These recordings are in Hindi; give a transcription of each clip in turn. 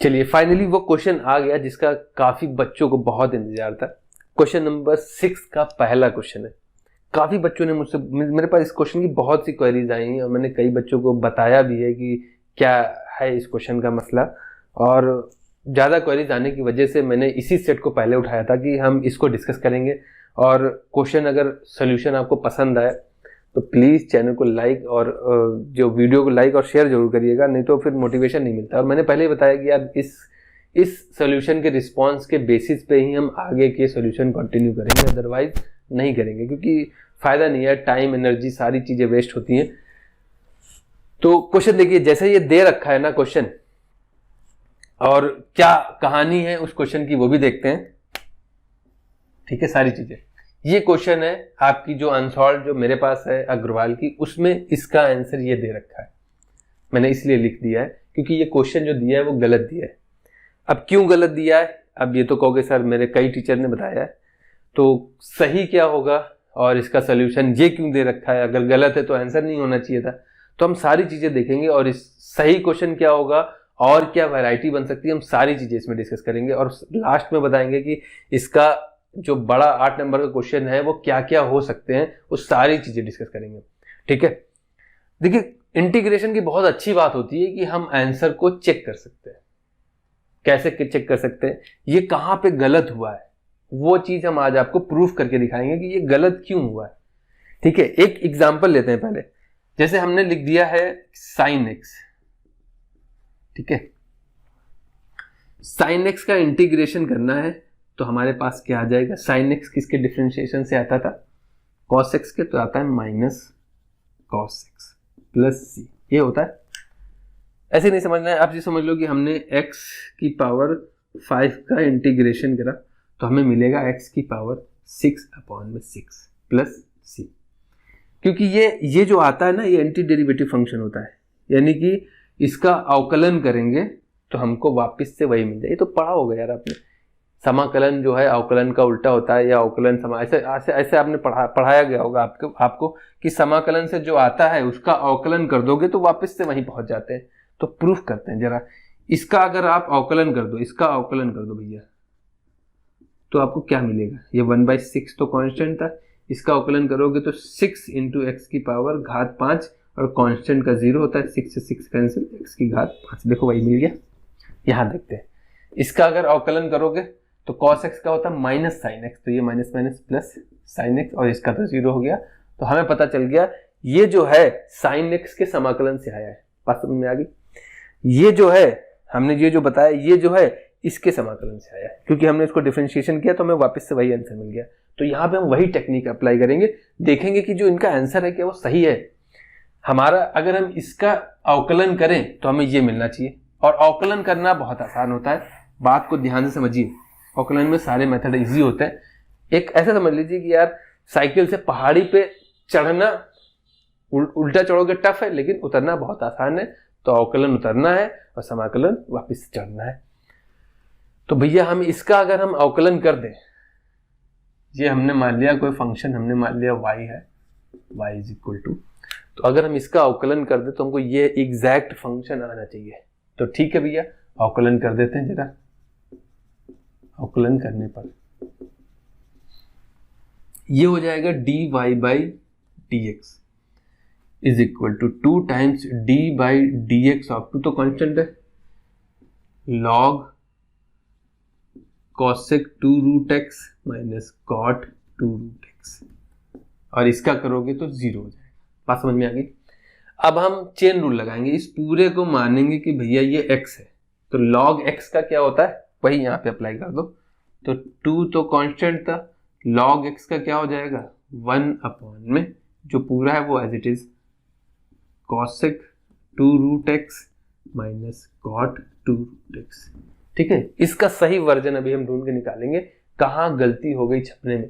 चलिए फाइनली वो क्वेश्चन आ गया जिसका काफी बच्चों को बहुत इंतजार था। क्वेश्चन नंबर 6 का पहला क्वेश्चन है। काफी बच्चों ने मुझसे, मेरे पास इस क्वेश्चन की बहुत सी क्वेरीज आई हैं और मैंने कई बच्चों को बताया भी है कि क्या है इस क्वेश्चन का मसला, और ज़्यादा क्वेरीज आने की वजह से मैंने इसी सेट को पहले उठाया था कि हम इसको डिस्कस करेंगे। और क्वेश्चन अगर सोल्यूशन आपको पसंद आए तो प्लीज़ चैनल को लाइक और जो वीडियो को लाइक और शेयर जरूर करिएगा, नहीं तो फिर मोटिवेशन नहीं मिलता। और मैंने पहले ही बताया कि यार इस सोल्यूशन के रिस्पांस के बेसिस पे ही हम आगे के सोल्यूशन कंटिन्यू करेंगे, अदरवाइज नहीं करेंगे, क्योंकि फ़ायदा नहीं है, टाइम एनर्जी सारी चीज़ें वेस्ट होती हैं। तो क्वेश्चन देखिए, जैसे ये दे रखा है ना क्वेश्चन, और क्या कहानी है उस क्वेश्चन की वो भी देखते हैं। ठीक है, सारी चीज़ें। ये क्वेश्चन है आपकी जो अनसॉल्व जो मेरे पास है अग्रवाल की, उसमें इसका आंसर ये दे रखा है। मैंने इसलिए लिख दिया है क्योंकि ये क्वेश्चन जो दिया है वो गलत दिया है। अब क्यों गलत दिया है, अब ये तो कहोगे सर मेरे कई टीचर ने बताया है, तो सही क्या होगा और इसका सोल्यूशन ये क्यों दे रखा है, अगर गलत है तो आंसर नहीं होना चाहिए था। तो हम सारी चीज़ें देखेंगे और इस सही क्वेश्चन क्या होगा और क्या वैरायटी बन सकती है, हम सारी चीज़ें इसमें डिस्कस करेंगे। और लास्ट में बताएंगे कि इसका जो बड़ा 8 नंबर का क्वेश्चन है वो क्या क्या हो सकते हैं, वो सारी चीज़ें डिस्कस करेंगे। ठीक है, देखिए इंटीग्रेशन की बहुत अच्छी बात होती है कि हम आंसर को चेक कर सकते हैं। कैसे चेक कर सकते हैं, ये कहाँ पे गलत हुआ है वो चीज़ हम आज आपको प्रूफ करके दिखाएंगे कि ये गलत क्यों हुआ है। ठीक है, एक एग्जाम्पल लेते हैं पहले। जैसे हमने लिख दिया है साइन एक्स, ठीक है, साइन एक्स का इंटीग्रेशन करना है तो हमारे पास क्या आ जाएगा, साइन एक्स किसके डिफरेंशिएशन से आता था, कॉस एक्स के, तो आता है minus cos x plus c, ये होता है। ऐसे नहीं समझना है, आप ये समझ लो कि हमने x की पावर 5 का इंटीग्रेशन करा तो हमें मिलेगा x की पावर 6/6 प्लस सी, क्योंकि ये जो आता है ना ये एंटी डेरिवेटिव फंक्शन होता है, यानी कि इसका अवकलन करेंगे तो हमको वापस से वही मिल जाए। ये तो पढ़ा होगा यार आपने, समाकलन जो है अवकलन का उल्टा होता है, या अवकलन ऐसे आपने पढ़ाया गया होगा आपको कि समाकलन से जो आता है उसका अवकलन कर दोगे तो वापस से वहीं पहुंच जाते हैं। तो प्रूफ करते हैं जरा, इसका अगर आप अवकलन कर दो, इसका अवकलन कर दो भैया, तो आपको क्या मिलेगा, ये 1/6 तो कांस्टेंट था, इसका अवकलन करोगे तो 6 इंटू एक्स की पावर घात 5, और कांस्टेंट का 0 होता है, 6 से 6 कैंसिल, एक्स की घात 5, देखो वही मिल गया। यहां देखते हैं, इसका अगर अवकलन करोगे तो cos x का होता है माइनस साइन एक्स, तो ये minus minus plus sine x, और इसका तो 0 हो गया। तो हमें पता चल गया ये जो है साइन एक्स के समाकलन से आया है। बात समझ में आ गई, ये जो है हमने ये जो बताया ये जो है इसके समाकलन से आया है, क्योंकि हमने इसको डिफरेंशिएशन किया तो हमें वापस से वही आंसर मिल गया। तो यहाँ पे हम वही टेक्निक अप्लाई करेंगे, देखेंगे कि जो इनका आंसर है क्या वो सही है हमारा। अगर हम इसका अवकलन करें तो हमें ये मिलना चाहिए, और अवकलन करना बहुत आसान होता है, बात को ध्यान से समझिए। अवकलन में सारे मेथड इजी होते हैं। एक ऐसा समझ लीजिए कि यार साइकिल से पहाड़ी पे चढ़ना उल्टा चढ़ोगे टफ है, लेकिन उतरना बहुत आसान है। तो अवकलन उतरना है और समाकलन वापस चढ़ना है। तो भैया हम इसका अगर हम अवकलन कर दें, ये हमने मान लिया कोई फंक्शन हमने मान लिया y है, y इज इक्वल टू, तो अगर हम इसका अवकलन कर दे तो हमको ये एग्जैक्ट फंक्शन आना चाहिए। तो ठीक है भैया, अवकलन कर देते हैं जरा। अवकलन करने पर ये हो जाएगा dy/dx is equal to 2 times d/dx of 2 तो कांस्टेंट है, log cosec 2√x minus cot 2√x, और इसका करोगे तो 0 हो जाएगा। बात समझ में आ गई। अब हम चेन रूल लगाएंगे, इस पूरे को मानेंगे कि भैया ये x है, तो log x का क्या होता है वही यहाँ पे अप्लाई कर दो। तो 2 तो कांस्टेंट था, log x का क्या हो जाएगा 1 में जो पूरा है वो as it is cosec 2√x minus cot 2√x। ठीक है, इसका सही वर्जन अभी हम ढूंढ के निकालेंगे कहाँ गलती हो गई छपने में।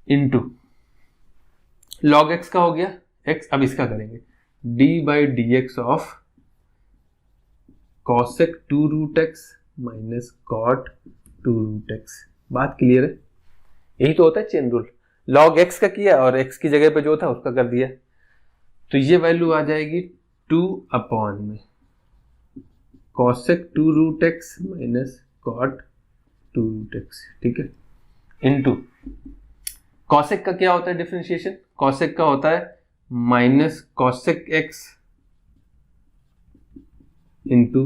इनटू log x का हो गया x, अब इसका करेंगे d/dx of cosec 2√x minus cot 2√x। बात क्लियर है, यही तो होता है चेन रूल। log x का किया और x की जगह पे जो था उसका कर दिया, तो ये वैल्यू आ जाएगी 2 में cosec 2 root x minus cot 2 root x, ठीक है, इनटू कॉसेक का क्या होता है डिफरेंशिएशन, कॉसेक का होता है minus cosec x into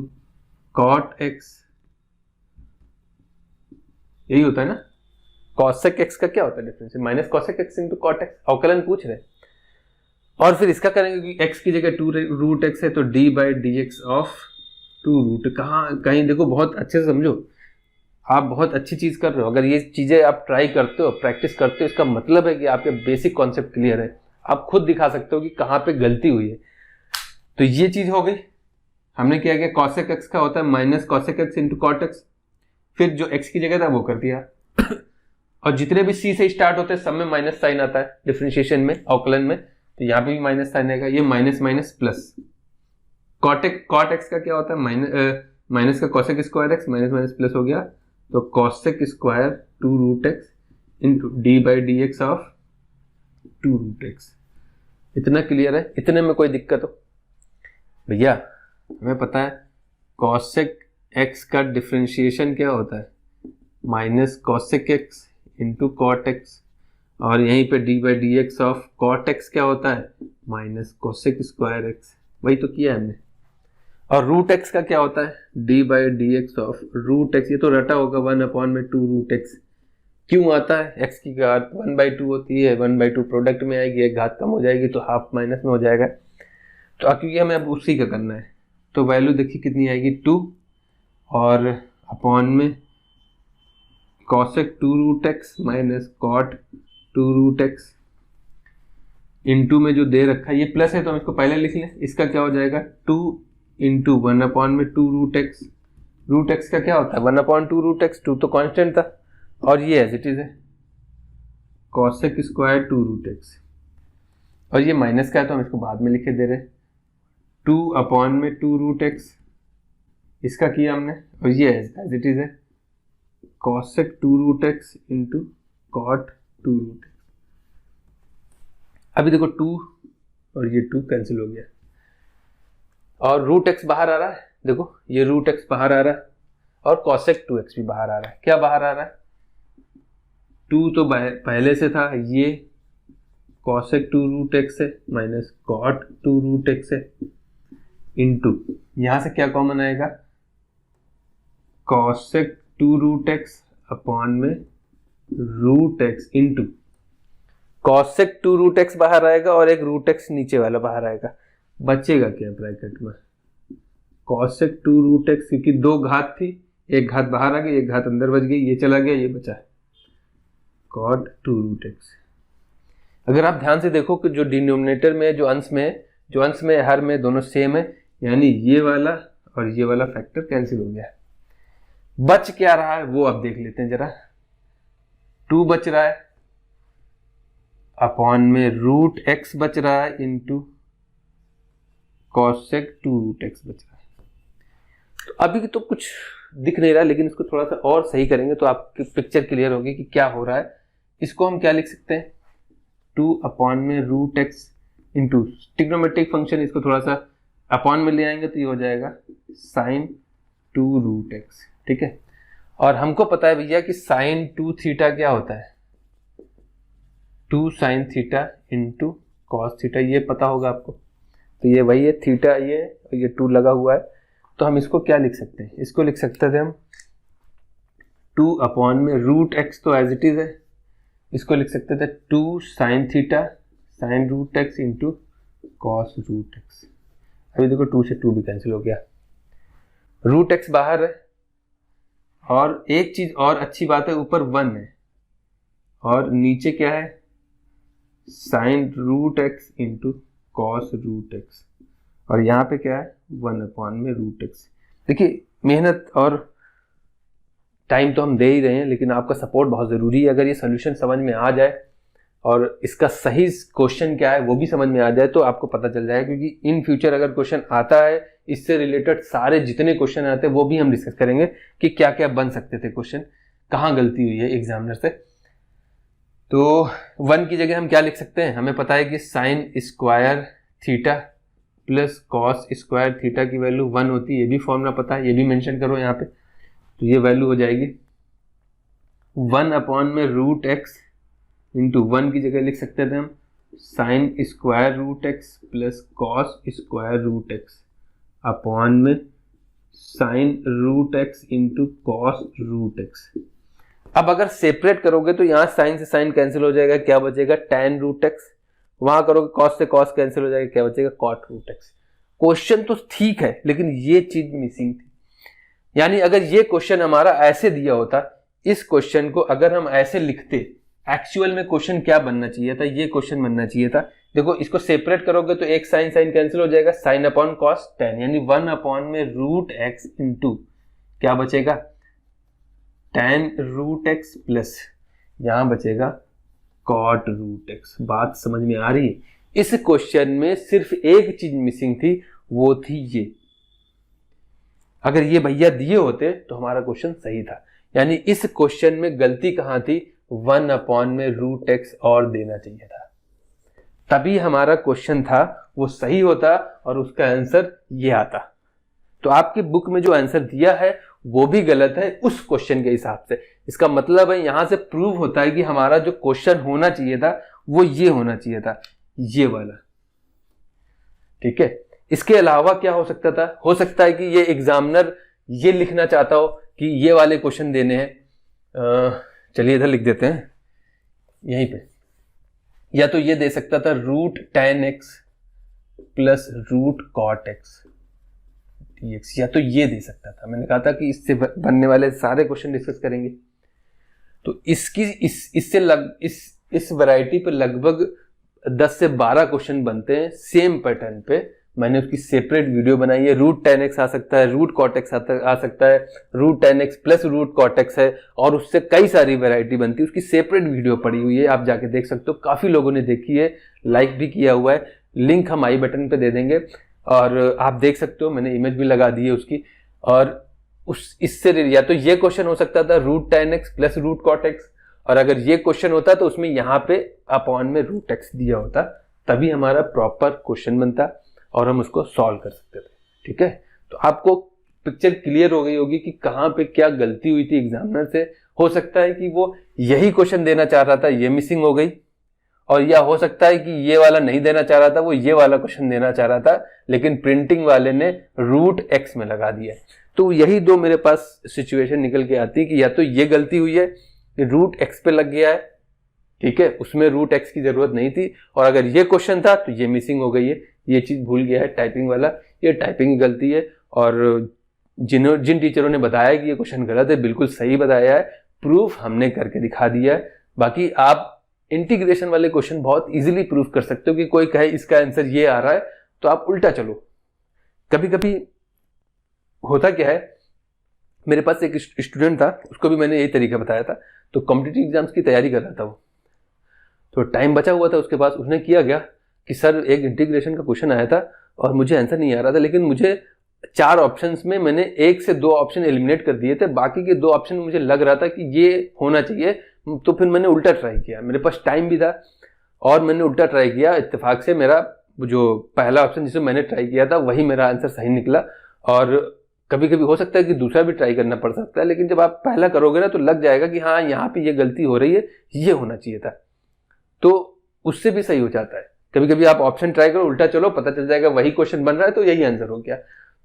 cot x, यही होता है ना। कॉसेक एक्स का क्या होता है differentiation, minus cosec x into cot x, अवकलन पूछ रहे। और फिर इसका करेंगे कि एक्स की जगह 2 रूट एक्स है तो d by d x of 2 root, कहीं देखो बहुत अच्छे से समझो, आप बहुत अच्छी चीज कर रहे हो। अगर ये चीजें आप ट्राई करते हो, प्रैक्टिस करते हो, इसका मतलब है कि आपके बेसिक कॉन्सेप्ट क्लियर है, आप खुद दिखा सकते हो कि कहाँ पे गलती हुई है। तो ये चीज हो गई, हमने क्या किया, कॉसेक एक्स का होता है minus cosec x into cot x, फिर जो एक्स की जगह था वो कर दिया और जितने भी सी से स्टार्ट होते हैं सब में माइनस साइन आता है डिफरेंशिएशन में, अवकलन में, तो यहाँ पे भी माइनस साइन आएगा, ये minus minus plus. Cot x का क्या होता है, माइनस का cosec square x, minus minus plus हो गया, तो cosec square 2 root x into d by d x of 2 root x. इतना क्लियर है, इतने में कोई दिक्कत हो भैया? हमें पता है कॉसेक एक्स का डिफरेंशिएशन क्या होता है, minus cosec x into cot x, और यहीं पे d by d x of cot x क्या होता है, माइनस कॉसेक स्क्वायर एक्स, वही तो किया है हमने। और रूट एक्स का क्या होता है, d by d x of root x, ये तो रटा होगा 1/2 रूट एक्स। क्यों आता है, एक्स की घात 1/2 होती है, 1/2 प्रोडक्ट में आएगी, एक घात कम हो जाएगी तो हाफ माइनस में हो जाएगा, तो क्योंकि हमें अब उसी का करना है, तो वैल्यू देखिए कितनी आएगी 2 और अपॉन में cosec 2 root x minus cot 2 root x into में जो दे रखा है, ये प्लस है तो हम इसको पहले लिख लें, इसका क्या हो जाएगा 2 into 1/2 root x. Root x का क्या होता है 1/2 रूट एक्स, 2 तो कांस्टेंट था, और ये एज इट इज है कॉसेक स्क्वायर 2 रूट एक्स, और ये माइनस का है तो हम इसको बाद में लिखे दे रहे 2/2 रूट एक्स, इसका किया हमने, और ये एज इट इज है cosec 2 root x into cot 2 root x. अभी देखो 2 और ये 2 कैंसिल हो गया, और रूट एक्स बाहर आ रहा है, देखो ये रूट एक्स बाहर आ रहा है, और कॉसेक 2x भी बाहर आ रहा है। क्या बाहर आ रहा है, 2 तो पहले से था, ये कॉसेक 2 रूट एक्स है माइनस कॉट 2 रूट एक्स है, इंटू यहां से क्या कॉमन आएगा, कॉसेक 2 रूट एक्स अपॉन में root x into cosec 2 root x बाहर आएगा और एक रूट एक्स नीचे वाला बाहर आएगा, बचेगा क्या ब्रैकेट में, कॉसेक 2 रूट एक्स, क्योंकि 2 घात थी, एक घात बाहर आ गई, एक घात अंदर बच गई, ये चला गया, ये बचा कॉट 2 रूट एक्स। अगर आप ध्यान से देखो कि जो डिनोमिनेटर में, जो अंश में हर में दोनों सेम है, यानी ये वाला और ये वाला फैक्टर कैंसिल हो गया। बच क्या रहा है वो अब देख लेते हैं जरा, 2 बच रहा है अपॉन में रूट एक्स बच रहा है इंटू कॉसेक 2 रूट एक्स बच रहा है। तो अभी तो कुछ दिख नहीं रहा, लेकिन इसको थोड़ा सा और सही करेंगे तो आपकी पिक्चर क्लियर होगी कि क्या हो रहा है। इसको हम क्या लिख सकते हैं, 2 अपॉन में root x into trigonometric function, इसको थोड़ा सा अपॉन में ले आएंगे तो ये हो जाएगा साइन 2 रूट एक्स, ठीक है। और हमको पता है भैया कि साइन 2 थीटा क्या होता है, 2 sine theta into cos theta, ये पता होगा आपको, तो ये वही है थीटा, ये 2 लगा हुआ है, तो हम इसको क्या लिख सकते हैं, इसको लिख सकते थे हम 2 अपॉन में रूट एक्स, तो एज इट इज है, इसको लिख सकते थे 2 sine theta sine root x into cos root x. अभी देखो 2 से 2 भी कैंसिल हो गया, रूट एक्स बाहर है, और एक चीज और अच्छी बात है, ऊपर 1 है और नीचे क्या है, sine root x into cos root x, और यहाँ पे क्या है 1 अपॉन में रूट एक्स। देखिए मेहनत और टाइम तो हम दे ही रहे हैं, लेकिन आपका सपोर्ट बहुत ज़रूरी है। अगर ये सोल्यूशन समझ में आ जाए और इसका सही क्वेश्चन क्या है वो भी समझ में आ जाए तो आपको पता चल जाएगा, क्योंकि इन फ्यूचर अगर क्वेश्चन आता है इससे रिलेटेड सारे जितने क्वेश्चन आते हैं वो भी हम डिस्कस करेंगे कि क्या क्या बन सकते थे क्वेश्चन, कहाँ गलती हुई है एग्जामिनर से। तो 1 की जगह हम क्या लिख सकते हैं, हमें पता है कि sine square theta plus cos square theta की वैल्यू 1 होती है, ये भी फॉर्मूला पता है, ये भी मेंशन करो यहाँ पे। तो ये वैल्यू हो जाएगी 1 अपॉन में रूट एक्स इंटू 1 की जगह लिख सकते थे हम sine square root x plus cos square root x upon में sine root x into cos root x. अब अगर सेपरेट करोगे तो यहाँ साइन से साइन कैंसिल हो जाएगा, क्या बचेगा tan रूट एक्स, वहां करोगे कॉस से कॉस कैंसिल हो जाएगा, क्या बचेगा कॉट रूट एक्स। क्वेश्चन तो ठीक है लेकिन ये चीज मिसिंग थी, यानी अगर ये क्वेश्चन हमारा ऐसे दिया होता, इस क्वेश्चन को अगर हम ऐसे लिखते, एक्चुअल में क्वेश्चन क्या बनना चाहिए था, ये क्वेश्चन बनना चाहिए था। देखो इसको सेपरेट करोगे तो एक साइन साइन कैंसिल हो जाएगा, साइन अपॉन कॉस tan, यानी 1 अपॉन में रूट एक्स इंटू क्या बचेगा tan रूट एक्स प्लस यहां बचेगा कॉट रूट एक्स। बात समझ में आ रही है? इस क्वेश्चन में सिर्फ एक चीज मिसिंग थी, वो थी ये। अगर ये भैया दिए होते तो हमारा क्वेश्चन सही था, यानी इस क्वेश्चन में गलती कहां थी, 1 अपॉन में रूट एक्स और देना चाहिए था, तभी हमारा क्वेश्चन था वो सही होता और उसका आंसर ये आता। तो आपकी बुक में जो आंसर दिया है वो भी गलत है उस क्वेश्चन के हिसाब से। इसका मतलब है यहां से प्रूव होता है कि हमारा जो क्वेश्चन होना चाहिए था वो ये होना चाहिए था, ये वाला। ठीक है, इसके अलावा क्या हो सकता था, हो सकता है कि ये एग्जामिनर ये लिखना चाहता हो कि ये वाले क्वेश्चन देने हैं, चलिए इधर लिख देते हैं यहीं पे, या तो ये दे सकता था root tan x plus root cot x dx, या तो ये दे सकता था। मैंने कहा था कि इससे बनने वाले सारे क्वेश्चन डिस्कस करेंगे। तो इसकी इस वैरायटी पे लगभग 10 से 12 क्वेश्चन बनते हैं सेम पैटर्न पे। मैंने उसकी सेपरेट वीडियो बनाई है। रूट tan x आ सकता है, रूट कॉट एक्स आ सकता है, root tan x plus root cot x है, और उससे कई सारी वैरायटी बनती है। उसकी सेपरेट वीडियो पड़ी हुई है, आप जाके देख सकते हो। काफी लोगों ने देखी है, लाइक भी किया हुआ है, लिंक हम आई बटन पे दे देंगे और आप देख सकते हो। मैंने इमेज भी लगा दी है उसकी। और इससे या तो ये क्वेश्चन हो सकता था root tan x plus root cot x, और अगर ये क्वेश्चन होता तो उसमें यहाँ पे अपॉन में रूट एक्स दिया होता, तभी हमारा प्रॉपर क्वेश्चन बनता और हम उसको सॉल्व कर सकते थे। ठीक है, तो आपको पिक्चर क्लियर हो गई होगी कि कहाँ पे क्या गलती हुई थी एग्जामिनर से। हो सकता है कि वो यही क्वेश्चन देना चाह रहा था, ये मिसिंग हो गई, और या हो सकता है कि ये वाला नहीं देना चाह रहा था, वो ये वाला क्वेश्चन देना चाह रहा था, लेकिन प्रिंटिंग वाले ने रूट एक्स में लगा दिया। तो यही दो मेरे पास सिचुएशन निकल के आती है कि या तो ये गलती हुई है कि रूट एक्स पे लग गया है, ठीक है, उसमें रूट एक्स की जरूरत नहीं थी, और अगर ये क्वेश्चन था तो ये मिसिंग हो गई है, ये चीज भूल गया है टाइपिंग वाला, ये टाइपिंग की गलती है। और जिन टीचरों ने बताया कि ये क्वेश्चन गलत है, बिल्कुल सही बताया है, प्रूफ हमने करके दिखा दिया है। बाकी आप इंटीग्रेशन वाले क्वेश्चन बहुत इजीली प्रूफ कर सकते हो कि कोई कहे इसका आंसर ये आ रहा है तो आप उल्टा चलो। कभी कभी होता क्या है, मेरे पास एक स्टूडेंट था, उसको भी मैंने यही तरीका बताया था। तो कॉम्पिटिटिव एग्जाम्स की तैयारी कर रहा था वो, तो टाइम बचा हुआ था उसके पास। उसने किया गया कि सर एक इंटीग्रेशन का क्वेश्चन आया था और मुझे आंसर नहीं आ रहा था, लेकिन मुझे 4 ऑप्शंस में मैंने 1 से 2 ऑप्शन एलिमिनेट कर दिए थे, बाकी के 2 ऑप्शन मुझे लग रहा था कि ये होना चाहिए। तो फिर मैंने उल्टा ट्राई किया, मेरे पास टाइम भी था और मैंने उल्टा ट्राई किया। इत्तेफाक से मेरा जो पहला ऑप्शन जिसे मैंने ट्राई किया था वही मेरा आंसर सही निकला। और कभी कभी हो सकता है कि दूसरा भी ट्राई करना पड़ सकता है, लेकिन जब आप पहला करोगे ना तो लग जाएगा कि हाँ यहाँ पे ये गलती हो रही है, ये होना चाहिए था, तो उससे भी सही हो जाता है। कभी कभी आप ऑप्शन ट्राई करो, उल्टा चलो, पता चल जाएगा वही क्वेश्चन बन रहा है तो यही आंसर हो गया।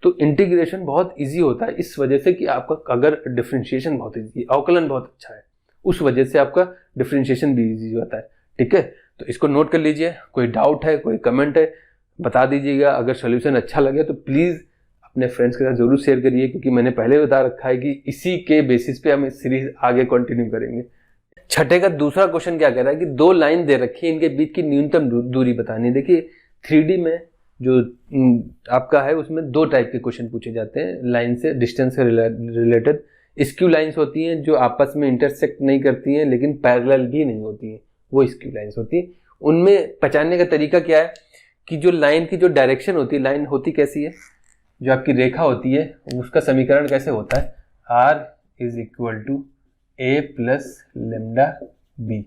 तो इंटीग्रेशन बहुत इजी होता है इस वजह से कि आपका अगर डिफरेंशिएशन बहुत इजी, अवकलन बहुत अच्छा है, उस वजह से आपका डिफरेंशिएशन भी इजी होता है। ठीक है, तो इसको नोट कर लीजिए। कोई डाउट है, कोई कमेंट है, बता दीजिएगा। अगर सोल्यूशन अच्छा लगे तो प्लीज़ अपने फ्रेंड्स के साथ जरूर शेयर करिए, क्योंकि मैंने पहले बता रखा है कि इसी के बेसिस पे हम इस सीरीज आगे कंटिन्यू करेंगे। छठे का दूसरा क्वेश्चन क्या कह रहा है कि 2 लाइन दे रखी है, इनके बीच की न्यूनतम दूरी बतानी है। देखिए 3D में जो आपका है उसमें 2 टाइप के क्वेश्चन पूछे जाते हैं लाइन से, डिस्टेंस से रिलेटेड। स्क्यू लाइंस होती हैं जो आपस में इंटरसेक्ट नहीं करती हैं लेकिन पैरेलल भी नहीं होती हैं, वो स्क्यू लाइंस होती है। उनमें पहचानने का तरीका क्या है कि जो लाइन की जो डायरेक्शन होती है, लाइन होती कैसी है, जो आपकी रेखा होती है उसका समीकरण कैसे होता है, r is equal to a plus lambda b.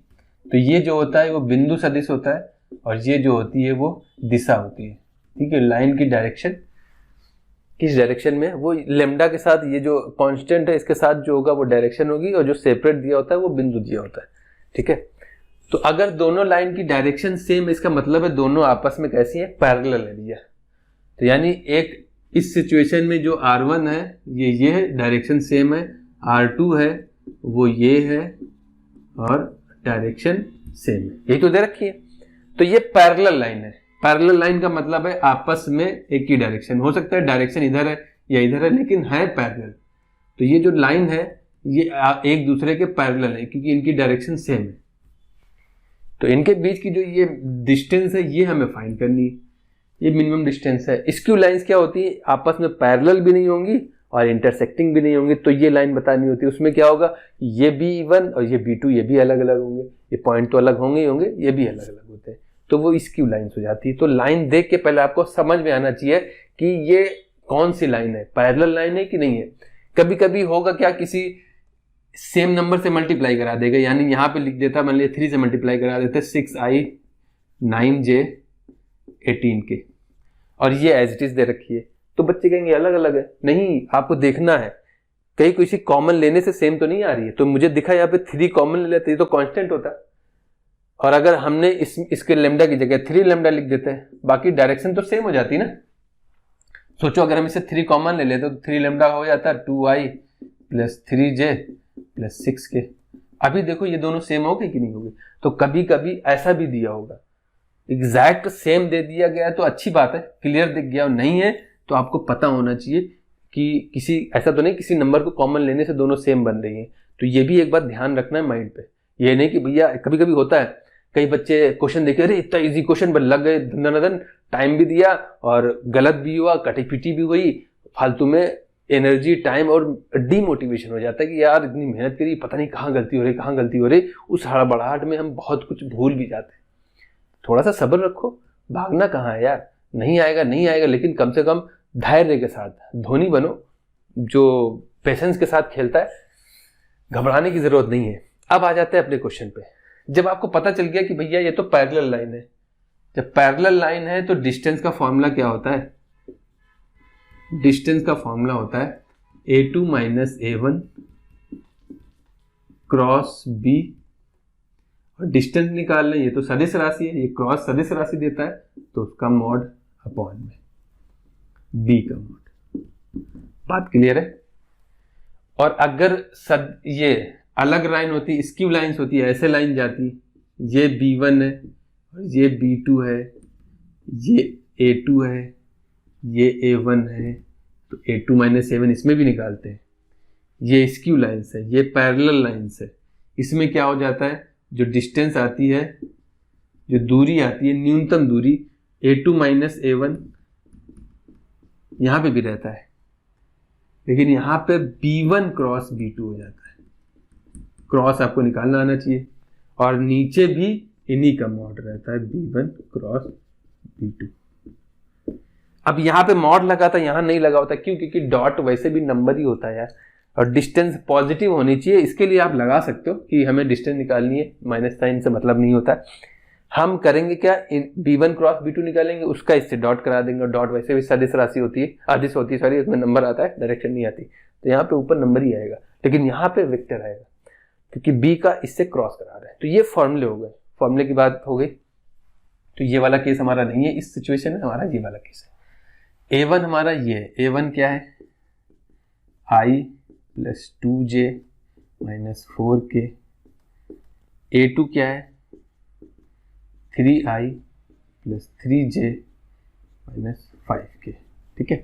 तो ये जो होता है वो बिंदु सदिश होता है और ये जो होती है वो दिशा होती है। ठीक है, लाइन की डायरेक्शन किस डायरेक्शन में, वो लेमडा के साथ ये जो कांस्टेंट है इसके साथ जो होगा वो डायरेक्शन होगी, और जो सेपरेट दिया होता है वो बिंदु दिया होता है। ठीक है, तो अगर दोनों लाइन की डायरेक्शन सेम, इसका मतलब है दोनों आपस में कैसी है, पैरेलल है भैया। तो यानी एक इस सिचुएशन में जो R1 है ये है, डायरेक्शन सेम है, R2 है वो ये है और डायरेक्शन सेम है, यही तो दे रखी है। तो ये पैरेलल लाइन है। पैरेलल लाइन का मतलब है आपस में एक ही डायरेक्शन, हो सकता है डायरेक्शन इधर है या इधर है लेकिन है पैरेलल। तो ये जो लाइन है ये एक दूसरे के पैरेलल है क्योंकि इनकी डायरेक्शन सेम है। तो इनके बीच की जो ये डिस्टेंस है ये हमें फाइंड करनी है, ये मिनिमम डिस्टेंस है। स्क्यू लाइंस क्या होती है, आपस में पैरेलल भी नहीं होंगी और इंटरसेक्टिंग भी नहीं होंगी, तो ये लाइन बतानी होती है। उसमें क्या होगा, ये B1 और ये B2 ये भी अलग अलग होंगे, ये पॉइंट तो अलग होंगे ही होंगे, ये भी अलग अलग होते हैं, तो वो स्क्यू लाइंस हो जाती है। तो लाइन देख के पहले आपको समझ में आना चाहिए कि ये कौन सी लाइन है, पैरेलल लाइन है कि नहीं है। कभी कभी होगा क्या, किसी सेम नंबर से मल्टीप्लाई करा देगा, यानी यहाँ पे लिख देता, मान लिया 3 से मल्टीप्लाई करा देते 6i 9j 18k, और ये एज इट इज दे रखी है, तो बच्चे कहेंगे अलग अलग है। नहीं, आपको देखना है कहीं किसी कॉमन लेने से सेम तो नहीं आ रही है। तो मुझे दिखा यहाँ पे 3 कॉमन ले लेते, ये तो कांस्टेंट होता है, और अगर हमने इसके लेमडा की जगह 3 लेमडा लिख देते हैं, बाकी डायरेक्शन तो सेम हो जाती ना। सोचो अगर हम इसे 3 कॉमन ले लेते तो 3 लेमडा हो जाता है 2i plus 3j plus 6k। अभी देखो ये दोनों सेम हो गए कि नहीं हो गए। तो कभी कभी ऐसा भी दिया होगा, एग्जैक्ट सेम दे दिया गया तो अच्छी बात है, क्लियर दिख गया, और नहीं है तो आपको पता होना चाहिए कि किसी ऐसा तो नहीं किसी नंबर को कॉमन लेने से दोनों सेम बन रही हैं। तो ये भी एक बात ध्यान रखना है माइंड पे। ये नहीं कि भैया कभी कभी होता है, कई बच्चे क्वेश्चन देखे, अरे इतना इजी क्वेश्चन पर लग गए, धन टाइम भी दिया और गलत भी हुआ, कटी पिटी भी हुई, फालतू में एनर्जी टाइम और डीमोटिवेशन हो जाता है कि यार इतनी मेहनत करी, पता नहीं कहाँ गलती हो रही। उस हड़बड़ाहट में हम बहुत कुछ भूल भी जाते हैं। थोड़ा सा सब्र रखो, भागना कहाँ है यार, नहीं आएगा, लेकिन कम से कम धैर्य के साथ धोनी बनो जो पेशेंस के साथ खेलता है, घबराने की जरूरत नहीं है। अब आ जाते हैं अपने क्वेश्चन पे। जब आपको पता चल गया कि भैया ये तो पैरेलल लाइन है, जब पैरेलल लाइन है तो डिस्टेंस का फॉर्मूला क्या होता है, डिस्टेंस का फॉर्मूला होता है A2 minus A1 cross B, और डिस्टेंस निकाल लें, ये तो सदिश राशि है, ये क्रॉस सदिश राशि देता है, तो उसका मॉड अपॉन में B का मॉड। बात क्लियर है। और अगर ये अलग लाइन होती, स्क्यू लाइंस होती है, ऐसे लाइन जाती, ये B1 है और ये B2 है, ये A2 है, ये A1 है, तो A2 माइनस A1 इसमें भी निकालते हैं। ये स्क्यू लाइंस है, ये पैरेलल लाइंस है। इसमें क्या हो जाता है, जो डिस्टेंस आती है, जो दूरी आती है, न्यूनतम दूरी A2 माइनस A1 यहां पे भी रहता है, लेकिन यहां पे B1 क्रॉस B2 हो जाता है। क्रॉस आपको निकालना आना चाहिए, और नीचे भी इन्हीं का मॉड रहता है, B1 क्रॉस B2। अब यहां पे मॉड लगा था, यहां नहीं लगा होता, क्यों? क्योंकि डॉट वैसे भी नंबर ही होता है यार, और डिस्टेंस पॉजिटिव होनी चाहिए। इसके लिए आप लगा सकते हो कि हमें डिस्टेंस निकालनी है, माइनस साइन से मतलब नहीं होता। हम करेंगे क्या, B1 क्रॉस B2 निकालेंगे, उसका इससे डॉट करा देंगे। डॉट वैसे भी सदिश राशि होती है, अदिश होती है, सॉरी, उसमें नंबर आता है, डायरेक्शन नहीं आती, तो यहाँ पे ऊपर नंबर ही आएगा, लेकिन यहाँ पे वेक्टर आएगा क्योंकि B का इससे क्रॉस करा रहा है। तो ये फॉर्मूले हो गए, फॉर्मूले की बात हो गई। तो ये वाला केस हमारा नहीं है, इस सिचुएशन में हमारा ये वाला केस है। A1 हमारा ये है, A1 क्या है, I plus 2j minus 4k। A2 क्या है, 3i plus 3j minus 5k। ठीक है,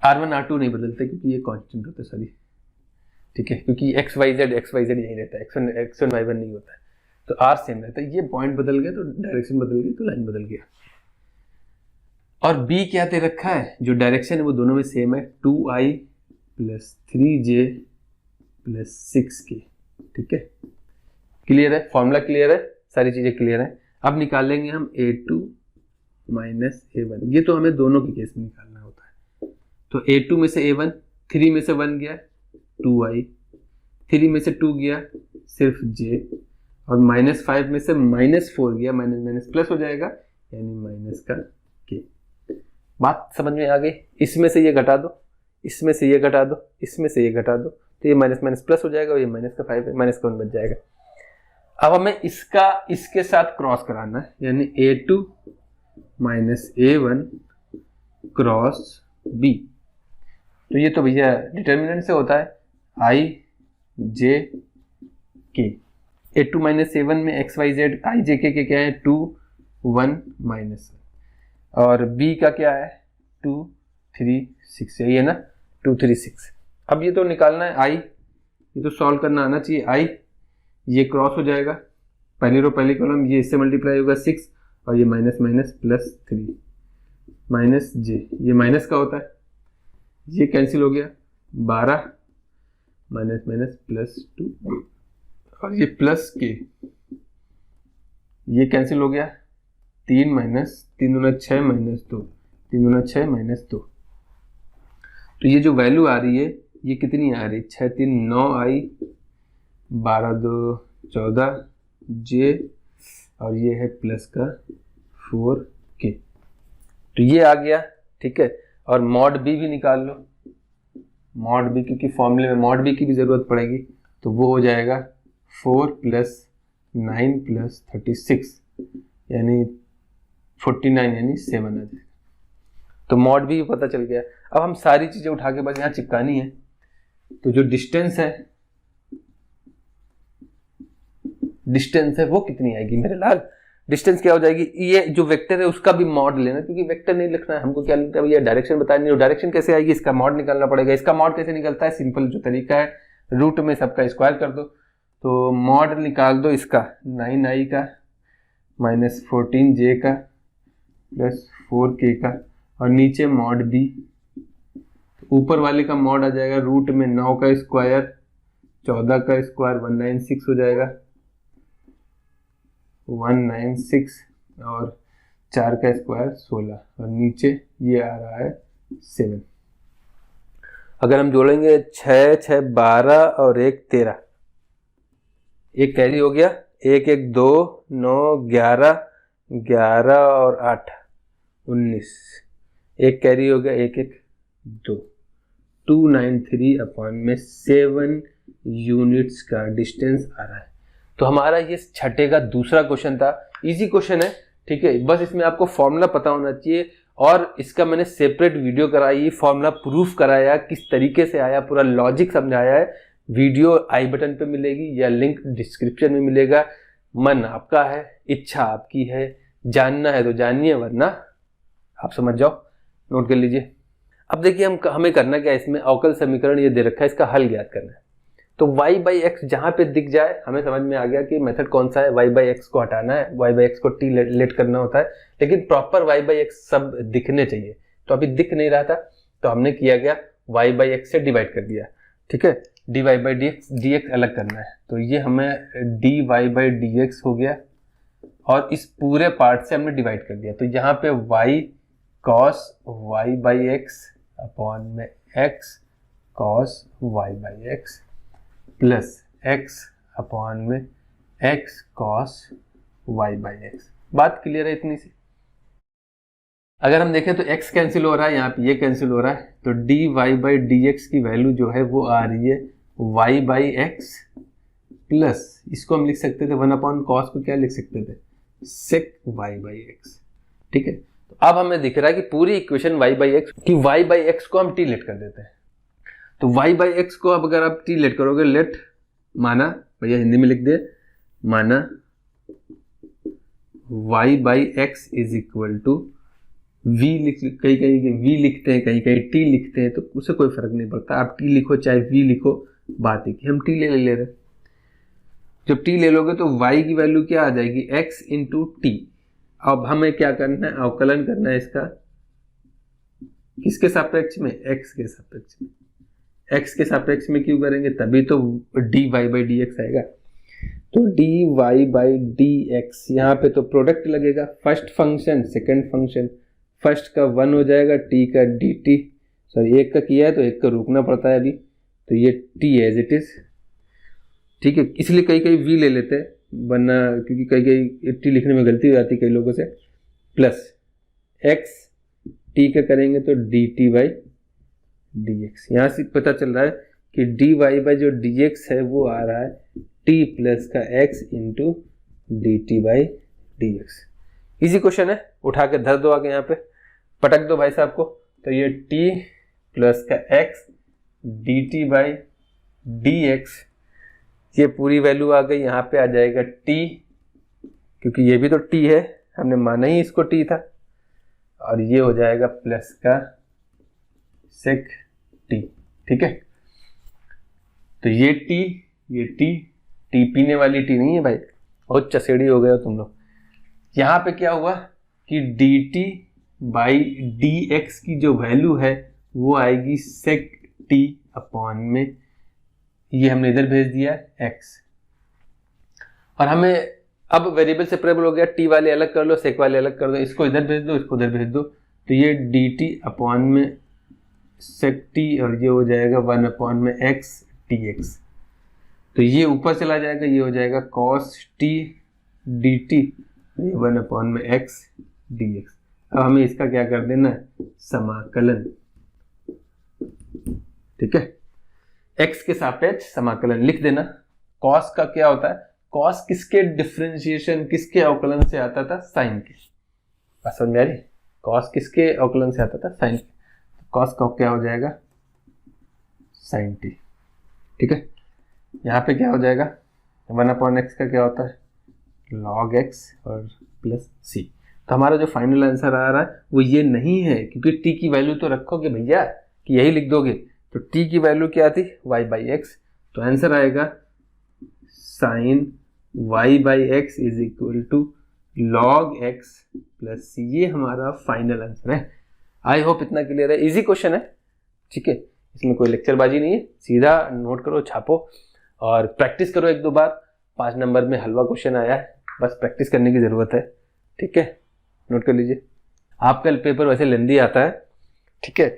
R1 R2 नहीं बदलते क्योंकि ये कांस्टेंट होता है, सॉरी, ठीक है, क्योंकि XYZ यही रहता है, X1 Y1 नहीं होता है, तो R सेम रहता है। ये पॉइंट बदल गया तो डायरेक्शन बदल गई, तो लाइन बदल गया। और B क्या दे रखा है, जो डायरेक्शन है वो दोनों में सेम है, 2i plus 3j plus 6k। ठीक है, क्लियर है, फॉर्मूला क्लियर है, सारी चीजें क्लियर है। अब निकाल लेंगे हम A2 माइनस A1, ये तो हमें दोनों के केस में निकालना होता है। तो A2 में से A1, 3 में से 1 गया 2i, 3 में से 2 गया सिर्फ j, और माइनस 5 में से माइनस 4 गया, माइनस माइनस प्लस हो जाएगा, यानी माइनस का k। बात समझ में आ गई? इसमें से ये घटा दो, इसमें से ये घटा दो, इसमें से ये घटा दो, तो ये माइनस माइनस प्लस हो जाएगा और ये माइनस का 5 है, माइनस का 1 बच जाएगा। अब हमें इसका इसके साथ क्रॉस कराना है, यानी A2 minus A1 cross B। तो ये तो भैया डिटर्मिनेंट से होता है I J K। A2 minus A1 में x y z I J K के क्या है 2 1 माइनस, और B का क्या है 2 3 6, यही है ना 2 3 6। अब ये तो निकालना है I, ये तो सॉल्व करना आना चाहिए। I ये क्रॉस हो जाएगा, पहली रो पहली कॉलम, ये इससे मल्टीप्लाई होगा 6 और ये minus minus plus 3 minus J, ये माइनस का होता है, ये कैंसिल हो गया 12 माइनस माइनस प्लस 2 और ये प्लस K, ये कैंसिल हो गया 3 माइनस 3 दूना 6 माइनस 2 3 दूना 6 माइनस 2। तो ये जो वैल्यू आ रही है ये कितनी आ रही है 6 3 9 I 12 2 14 J और ये है प्लस का 4K। तो ये आ गया, ठीक है। और मॉड B भी निकाल लो, मॉड B, क्योंकि फॉर्मूले में मॉड B की भी ज़रूरत पड़ेगी, तो वो हो जाएगा 4 प्लस 9 प्लस 36 यानी 49 यानी 7 आ जाएगा। तो मॉड भी पता चल गया। अब हम सारी चीज़ें उठा के बस यहाँ चिपकानी है। तो जो डिस्टेंस है वो कितनी आएगी मेरे लाल? डिस्टेंस क्या हो जाएगी? ये जो वेक्टर है उसका भी मॉड लेना, क्योंकि वेक्टर नहीं लिखना है हमको, क्या लिखना है भैया डायरेक्शन बतानी है। डायरेक्शन कैसे आएगी? इसका मॉड निकालना पड़ेगा। इसका मॉड कैसे निकलता है? सिंपल जो तरीका है, रूट में सबका स्क्वायर कर दो। तो मॉड निकाल दो इसका 9i का माइनस 14j का प्लस 4k का, और नीचे मॉड B, तो ऊपर वाले का मॉड आ जाएगा रूट में 9 का स्क्वायर 14 का स्क्वायर 196 हो जाएगा 196 और 4 का स्क्वायर 16 और नीचे ये आ रहा है 7। अगर हम जोड़ेंगे 6 6 12 और 1 13, एक कैरी हो गया, 1 1 2 9 11 11 और 8 19, एक कैरी हो गया 1 1 2 293 अपॉन में 7 यूनिट्स का डिस्टेंस आ रहा है। तो हमारा ये छठे का दूसरा क्वेश्चन था। इजी क्वेश्चन है, ठीक है। बस इसमें आपको फॉर्मूला पता होना चाहिए, और इसका मैंने सेपरेट वीडियो कराई, फॉर्मूला प्रूफ कराया, किस तरीके से आया, पूरा लॉजिक समझाया है। वीडियो आई बटन पे मिलेगी या लिंक डिस्क्रिप्शन में मिलेगा। मन आपका है, इच्छा आपकी है, जानना है तो जानिए, वरना आप समझ जाओ, नोट कर लीजिए। अब देखिए हमें करना क्या है, इसमें अवकल समीकरण ये दे रखा है, इसका हल ज्ञात करना है। तो y बाई एक्स जहाँ पे दिख जाए, हमें समझ में आ गया कि मेथड कौन सा है, y बाई एक्स को हटाना है, y बाई एक्स को t लेट करना होता है, लेकिन प्रॉपर y बाई एक्स सब दिखने चाहिए। तो अभी दिख नहीं रहा था, तो हमने किया गया y बाई एक्स से डिवाइड कर दिया, ठीक है। dy बाई dx अलग करना है, तो ये हमें dy बाई dx हो गया, और इस पूरे पार्ट से हमने डिवाइड कर दिया। तो यहाँ पे y cos y by x upon में x cos y by x plus x upon में x cos y by x. बात क्लियर है इतनी सी? अगर हम देखें तो x कैंसिल हो रहा है, यहाँ पे ये कैंसिल हो रहा है, तो dy बाई dx की वैल्यू जो है वो आ रही है y बाई एक्स प्लस, इसको हम लिख सकते थे 1 अपॉन कॉस को क्या लिख सकते थे, सेक y बाई एक्स, ठीक है। तो अब हमें दिख रहा है कि पूरी इक्वेशन y बाई एक्स की y बाई एक्स को हम t लेट कर देते हैं। तो y बाई एक्स को अब अगर आप t लेट करोगे, लेट माना, भैया हिंदी में लिख दे, माना y by x is equal to v, कहीं कहीं v लिखते हैं, कहीं कहीं t लिखते हैं, तो उससे कोई फर्क नहीं पड़ता, आप t लिखो चाहे v लिखो, बात है कि हम t ले रहे। जब t ले लोगे तो y की वैल्यू क्या आ जाएगी, x इंटू टी। अब हमें क्या करना है, अवकलन करना है इसका, किसके सापेक्ष में, x के सापेक्ष में। x के सापेक्ष में क्यों करेंगे, तभी तो dy बाई dx आएगा। तो dy बाई dx, यहाँ पे तो प्रोडक्ट लगेगा, first function second function, first का 1 हो जाएगा, t का dt, सॉरी एक का किया है तो एक का रुकना पड़ता है अभी, तो ये t एज इट इज, ठीक है। इसलिए कई कई v ले लेते हैं, वरना क्योंकि कई कई t लिखने में गलती हो जाती है कई लोगों से, प्लस x टी का करेंगे तो D T by d x. यहाँ से पता चल रहा है कि डी वाई बाई जो डी एक्स है वो आ रहा है टी प्लस का x into D T by d x. Easy question है, उठा के धर दो आगे, यहाँ पे पटक दो भाई साहब को। तो ये टी प्लस का x D T by d x, ये पूरी वैल्यू आ गई। यहाँ पे आ जाएगा टी, क्योंकि ये भी तो टी है, हमने माना ही इसको टी था, और ये हो जाएगा प्लस का सेक टी। ठीक है, तो ये टी, ये टी पीने वाली टी नहीं है भाई, बहुत चसेड़ी हो गया तुम लोग। यहाँ पे क्या हुआ कि D T by d x की जो वैल्यू है वो आएगी सेक टी अपॉन में, ये हमने इधर भेज दिया एक्स, और हमें अब वेरिएबल सेपरेबल हो गया, टी वाले अलग कर लो, सेक वाले अलग कर दो, इसको इधर भेज दो, इसको उधर भेज दो, तो ये डी टी अपॉन में सेक टी, और ये हो जाएगा 1 अपॉन में एक्स टी एक्स। तो ये ऊपर चला जाएगा, ये हो जाएगा कॉस टी डी टी, ये 1 अपॉन में एक्स डी एक्स। अब हमें इसका क्या कर देना है, समाकलन। ठीक है, x के सापेक्ष समाकलन लिख देना। कॉस का क्या होता है, कॉस किसके डिफरेंशिएशन, किसके अवकलन से आता था, साइन के। बात समझ में आ रही, कॉस किसके अवकलन से आता था, साइन के। तो कॉस का क्या हो जाएगा, साइन टी। ठीक है, यहाँ पे क्या हो जाएगा, 1 अपॉन एक्स का क्या होता है, लॉग एक्स और प्लस सी। तो हमारा जो फाइनल आंसर आ रहा है वो ये नहीं है, क्योंकि टी की वैल्यू तो रखोगे भैया कि यही लिख दोगे, तो टी की वैल्यू क्या थी, y बाई एक्स। तो आंसर आएगा sine y by x is equal to log x plus c. ये हमारा फाइनल आंसर है। आई होप इतना क्लियर है, इजी क्वेश्चन है। ठीक है, इसमें कोई लेक्चरबाजी नहीं है, सीधा नोट करो, छापो और प्रैक्टिस करो 1-2 बार। 5 नंबर में हलवा क्वेश्चन आया है, बस प्रैक्टिस करने की ज़रूरत है। ठीक है, नोट कर लीजिए। आपका पेपर वैसे लेंदी आता है, ठीक है,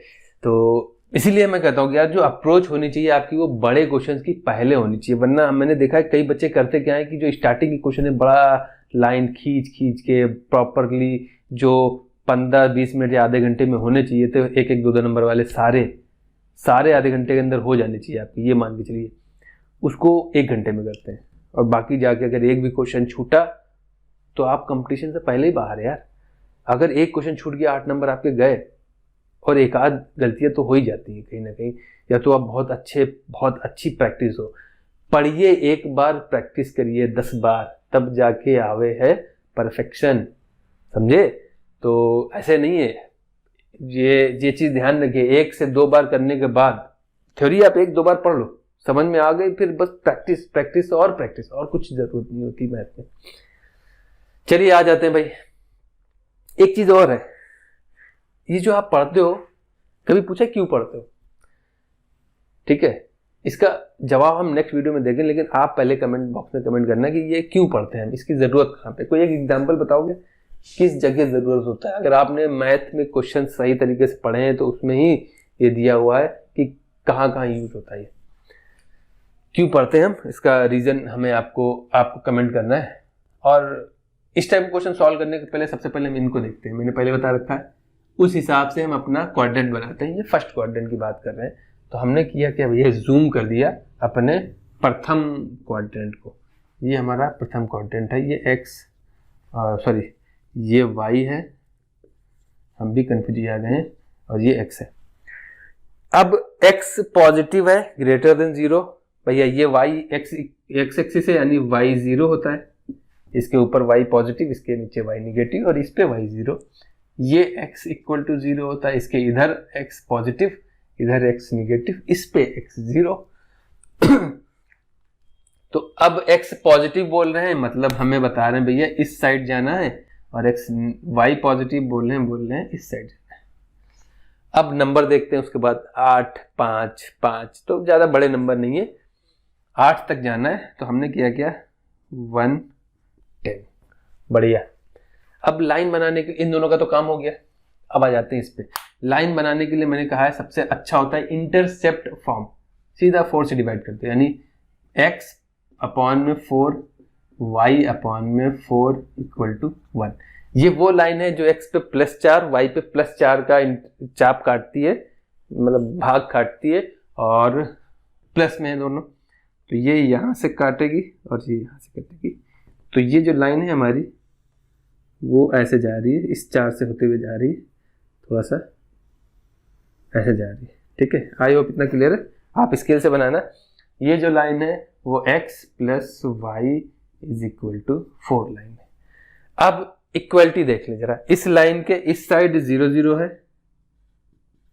तो इसीलिए मैं कहता हूँ कि यार जो अप्रोच होनी चाहिए आपकी वो बड़े क्वेश्चंस की पहले होनी चाहिए, वरना मैंने देखा है कई बच्चे करते क्या है कि जो स्टार्टिंग की क्वेश्चन है बड़ा लाइन खींच के प्रॉपरली जो 15-20 मिनट या आधे घंटे में होने चाहिए थे, 1-1, 2-2 नंबर वाले सारे आधे घंटे के अंदर हो जाने चाहिए आपकी, ये मान के चलिए, उसको 1 घंटे में करते हैं। और बाकी जाके अगर एक भी क्वेश्चन छूटा तो आप कंपटीशन से पहले ही बाहर है यार। अगर एक क्वेश्चन छूट गया 8 नंबर आपके गए, और एक आध गलतियां तो हो ही जाती है कहीं ना कहीं, या तो आप बहुत अच्छी प्रैक्टिस हो, पढ़िए, एक बार प्रैक्टिस करिए 10 बार, तब जाके आवे है परफेक्शन, समझे। तो ऐसे नहीं है, ये चीज़ ध्यान रखिए, 1 से 2 बार करने के बाद थ्योरी आप 1-2 बार पढ़ लो, समझ में आ गई, फिर बस प्रैक्टिस और कुछ जरूरत नहीं होती मैथ में। चलिए आ जाते हैं भाई, एक चीज और है, ये जो आप पढ़ते हो, कभी पूछा क्यों पढ़ते हो, ठीक है, इसका जवाब हम नेक्स्ट वीडियो में देंगे, लेकिन आप पहले कमेंट बॉक्स में कमेंट करना कि ये क्यों पढ़ते हैं हम, इसकी जरूरत कहाँ पे, कोई एक एग्जांपल बताओगे किस जगह जरूरत होता है। अगर आपने मैथ में क्वेश्चन सही तरीके से पढ़े हैं तो उसमें ही ये दिया हुआ है कि कहाँ यूज होता है, क्यों पढ़ते हैं हम, इसका रीजन हमें आपको कमेंट करना है। और इस टाइप क्वेश्चन सॉल्व करने के पहले सबसे पहले हम इनको देखते हैं, मैंने पहले बता रखा है, उस हिसाब से हम अपना क्वाड्रेंट बनाते हैं। ये फर्स्ट क्वाड्रेंट की बात कर रहे हैं, तो हमने किया क्या भैया, जूम कर दिया अपने प्रथम क्वाड्रेंट को। ये हमारा प्रथम क्वाड्रेंट है, ये ये y है, हम भी कंफ्यूज आ गए हैं, और ये x है। अब x पॉजिटिव है ग्रेटर देन 0, भैया ये y x एक्सिस है, यानी y 0 होता है, इसके ऊपर y पॉजिटिव, इसके नीचे y निगेटिव, और इस पे y 0। ये x इक्वल टू 0 होता है, इसके इधर x पॉजिटिव, इधर x निगेटिव, इस पे x 0। तो अब x पॉजिटिव बोल रहे हैं, मतलब हमें बता रहे हैं भैया इस साइड जाना है, और y पॉजिटिव बोल रहे हैं इस साइड जाना है। अब नंबर देखते हैं, उसके बाद 8, 5, 5, तो ज्यादा बड़े नंबर नहीं है, 8 तक जाना है, तो हमने किया 1, 10, बढ़िया। अब लाइन बनाने के, इन दोनों का तो काम हो गया, अब आ जाते हैं इस पे। लाइन बनाने के लिए मैंने कहा है सबसे अच्छा होता है इंटरसेप्ट फॉर्म, सीधा 4 से डिवाइड करते हैं, यानी x/4 y/4 इक्वल टू 1। ये वो लाइन है जो x पे +4 y पे +4 का चाप काटती है, मतलब भाग काटती है, और प्लस में है दोनों, तो ये यहाँ से काटेगी और ये यहाँ से काटेगी। तो ये जो लाइन है हमारी वो ऐसे जा रही है, इस 4 से होते हुए जा रही है, थोड़ा सा ऐसे जा रही है। ठीक है, आई होप इतना क्लियर है। आप स्केल से बनाना। ये जो लाइन है वो x + y = 4 लाइन है। अब इक्वलिटी देख ले जरा, इस लाइन के इस साइड 0 0 है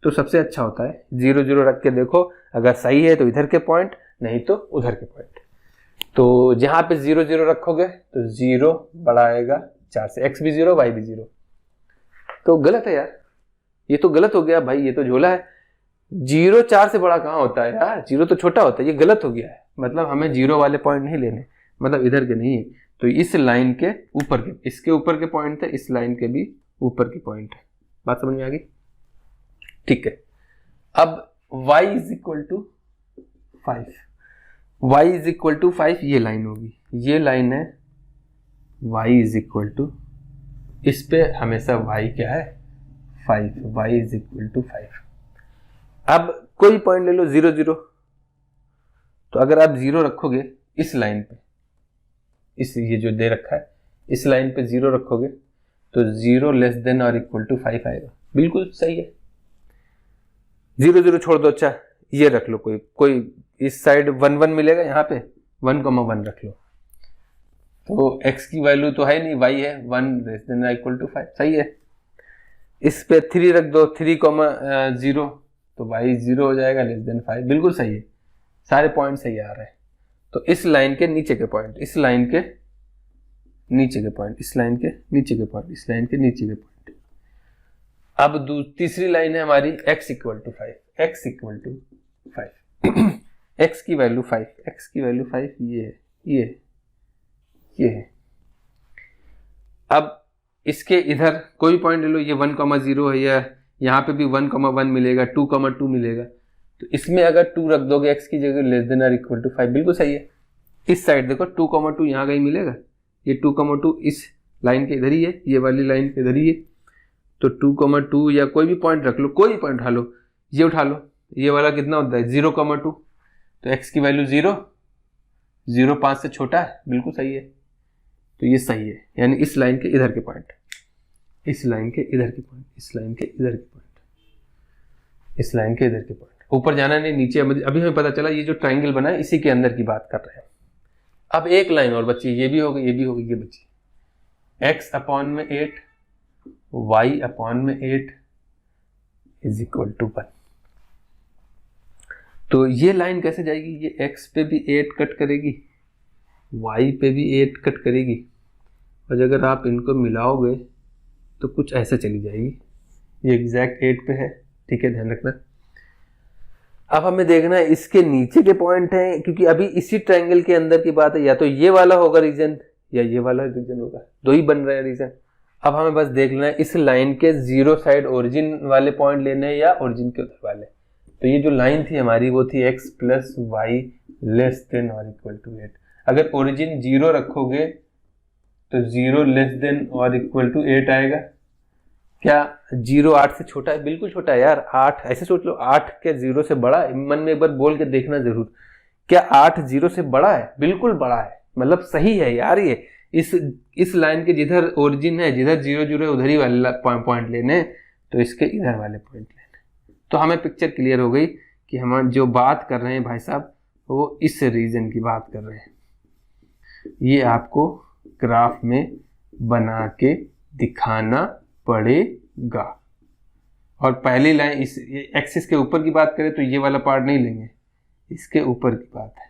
तो सबसे अच्छा होता है 0 0 रख के देखो, अगर सही है तो इधर के पॉइंट, नहीं तो उधर के पॉइंट। तो जहां पे 0 0 रखोगे तो 0 बड़ा आएगा 4 से, x भी 0 y भी 0। तो गलत है यार, ये तो गलत हो गया भाई, ये तो झोला है। 0 4 से बड़ा कहाँ होता है यार, 0 तो छोटा होता है, ये गलत हो गया है। मतलब हमें 0 वाले पॉइंट नहीं लेने, मतलब इधर के नहीं है। तो इस लाइन के ऊपर के, इसके ऊपर के पॉइंट थे, इस लाइन के भी ऊपर के पॉइंट है। बात समझ में आ गई? ठीक है। अब y = 5, y = 5 ये लाइन होगी, ये लाइन है y = इस पे हमेशा y क्या है 5, y = 5। अब कोई पॉइंट ले लो 0 0, तो अगर आप 0 रखोगे इस लाइन पे, इस ये जो दे रखा है इस लाइन पे 0 रखोगे तो 0 < 5 आएगा। बिल्कुल सही है। 0 0 छोड़ दो, अच्छा ये रख लो, कोई इस साइड 1 1 मिलेगा, यहाँ पे 1 1 रख लो, तो x की वैल्यू तो है नहीं, y है 1 < 5, सही है। इस पे 3 रख दो, 3 0, तो y 0 हो जाएगा <5, बिल्कुल सही है, सारे पॉइंट सही आ रहे हैं। तो इस लाइन के नीचे के पॉइंट, इस लाइन के नीचे के पॉइंट, इस लाइन के नीचे के पॉइंट, इस लाइन के नीचे के पॉइंट। अब तीसरी लाइन है हमारी x = 5, x = 5 x की वैल्यू 5, x की वैल्यू 5 ये है, ये है। अब इसके इधर कोई पॉइंट ले लो, ये 1 0 है, या यहाँ पे भी 1 1 मिलेगा, 2 2 मिलेगा, तो इसमें अगर 2 रख दोगे x की जगह < 5, बिल्कुल सही है। इस साइड देखो 2 2 यहाँ कहीं मिलेगा, ये 2 2 इस लाइन के इधर ही है, ये वाली लाइन के इधर ही है, तो 2 2 या कोई भी पॉइंट रख लो, कोई पॉइंट उठा लो, ये उठा लो, ये वाला कितना होता है 0 2, तो x की वैल्यू 0 5 से छोटा है, बिल्कुल सही है। तो ये सही है, यानी इस लाइन के इधर के पॉइंट, इस लाइन के इधर के पॉइंट, इस लाइन के इधर के पॉइंट, इस लाइन के इधर के पॉइंट। ऊपर जाना नहीं, नीचे। अभी हमें पता चला ये जो ट्राइंगल बना है इसी के अंदर की बात कर रहे हैं। अब एक लाइन और बची, ये भी होगी, ये भी होगी, ये बची x/8 y/8 = 1। तो ये लाइन कैसे जाएगी, ये x पे भी 8 कट करेगी, y पे भी 8 कट करेगी, और अगर आप इनको मिलाओगे तो कुछ ऐसे चली जाएगी, ये एग्जैक्ट 8 पे है। ठीक है, ध्यान रखना। अब हमें देखना है इसके नीचे के पॉइंट हैं, क्योंकि अभी इसी ट्रायंगल के अंदर की बात है, या तो ये वाला होगा रीजन या ये वाला रीजन होगा, दो ही बन रहे हैं रीजन। अब हमें बस देख लेना है इस लाइन के 0 साइड ओरिजिन वाले पॉइंट लेने हैं या ओरिजिन के उधर वाले। तो ये जो लाइन थी हमारी वो थी x + y < 8। अगर ओरिजिन 0 रखोगे तो 0 < 8 आएगा। क्या 0 8 से छोटा है? बिल्कुल छोटा है यार। 8 ऐसे सोच लो, 8 क्या 0 से बड़ा है? मन में एक बार बोल के देखना जरूर, क्या 8 0 से बड़ा है? बिल्कुल बड़ा है, मतलब सही है यार। ये इस लाइन के जिधर ओरिजिन है, जिधर 0 0 है, उधर ही वाले पॉइंट लेने, तो इसके इधर वाले पॉइंट लेने। तो हमें पिक्चर क्लियर हो गई कि हम जो बात कर रहे हैं भाई साहब वो इस रीजन की बात कर रहे हैं। ये आपको ग्राफ में बना के दिखाना पड़ेगा। और पहली लाइन इस एक्सिस के ऊपर की बात करें तो ये वाला पार्ट नहीं लेंगे, इसके ऊपर की बात है,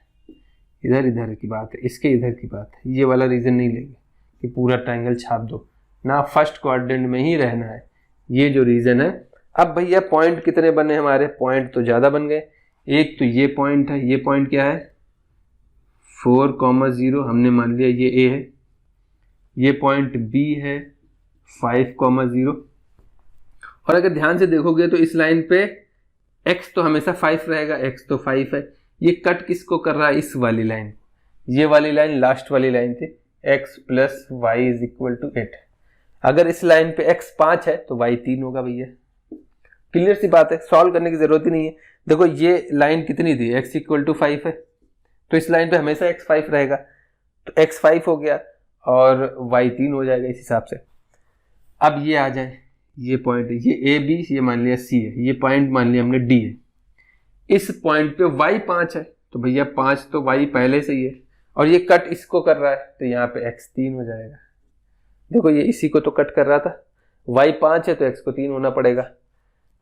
इधर इधर की बात है, इसके इधर की बात है। ये वाला रीजन नहीं लेंगे कि पूरा ट्रायंगल छाप दो ना, फर्स्ट क्वाड्रेंट में ही रहना है। ये जो रीजन है। अब भैया पॉइंट कितने बने हमारे? पॉइंट तो ज़्यादा बन गए। एक तो ये पॉइंट है, ये पॉइंट क्या है 4,0 हमने मान लिया ये ए है। ये पॉइंट बी है 5,0। और अगर ध्यान से देखोगे तो इस लाइन पे x तो हमेशा 5 रहेगा, x तो 5 है। ये कट किसको कर रहा है? इस वाली लाइन। ये वाली लाइन लास्ट वाली लाइन थी, x + y = 8। अगर इस लाइन पे x 5 है तो y 3 होगा भैया। क्लियर सी बात है, सॉल्व करने की जरूरत ही नहीं है। देखो ये लाइन कितनी थी, x इक्वल टू 5 है, तो इस लाइन पे हमेशा x 5 रहेगा, तो x 5 हो गया और y 3 हो जाएगा इस हिसाब से। अब ये आ जाए, ये पॉइंट, ये ए बी, ये मान लिया सी है, ये पॉइंट मान लिया हमने डी है। इस पॉइंट पे y 5 है, तो भैया 5 तो y पहले से ही है, और ये कट इसको कर रहा है, तो यहाँ पे x 3 हो जाएगा। देखो ये इसी को तो कट कर रहा था, y 5 है तो x को 3 होना पड़ेगा।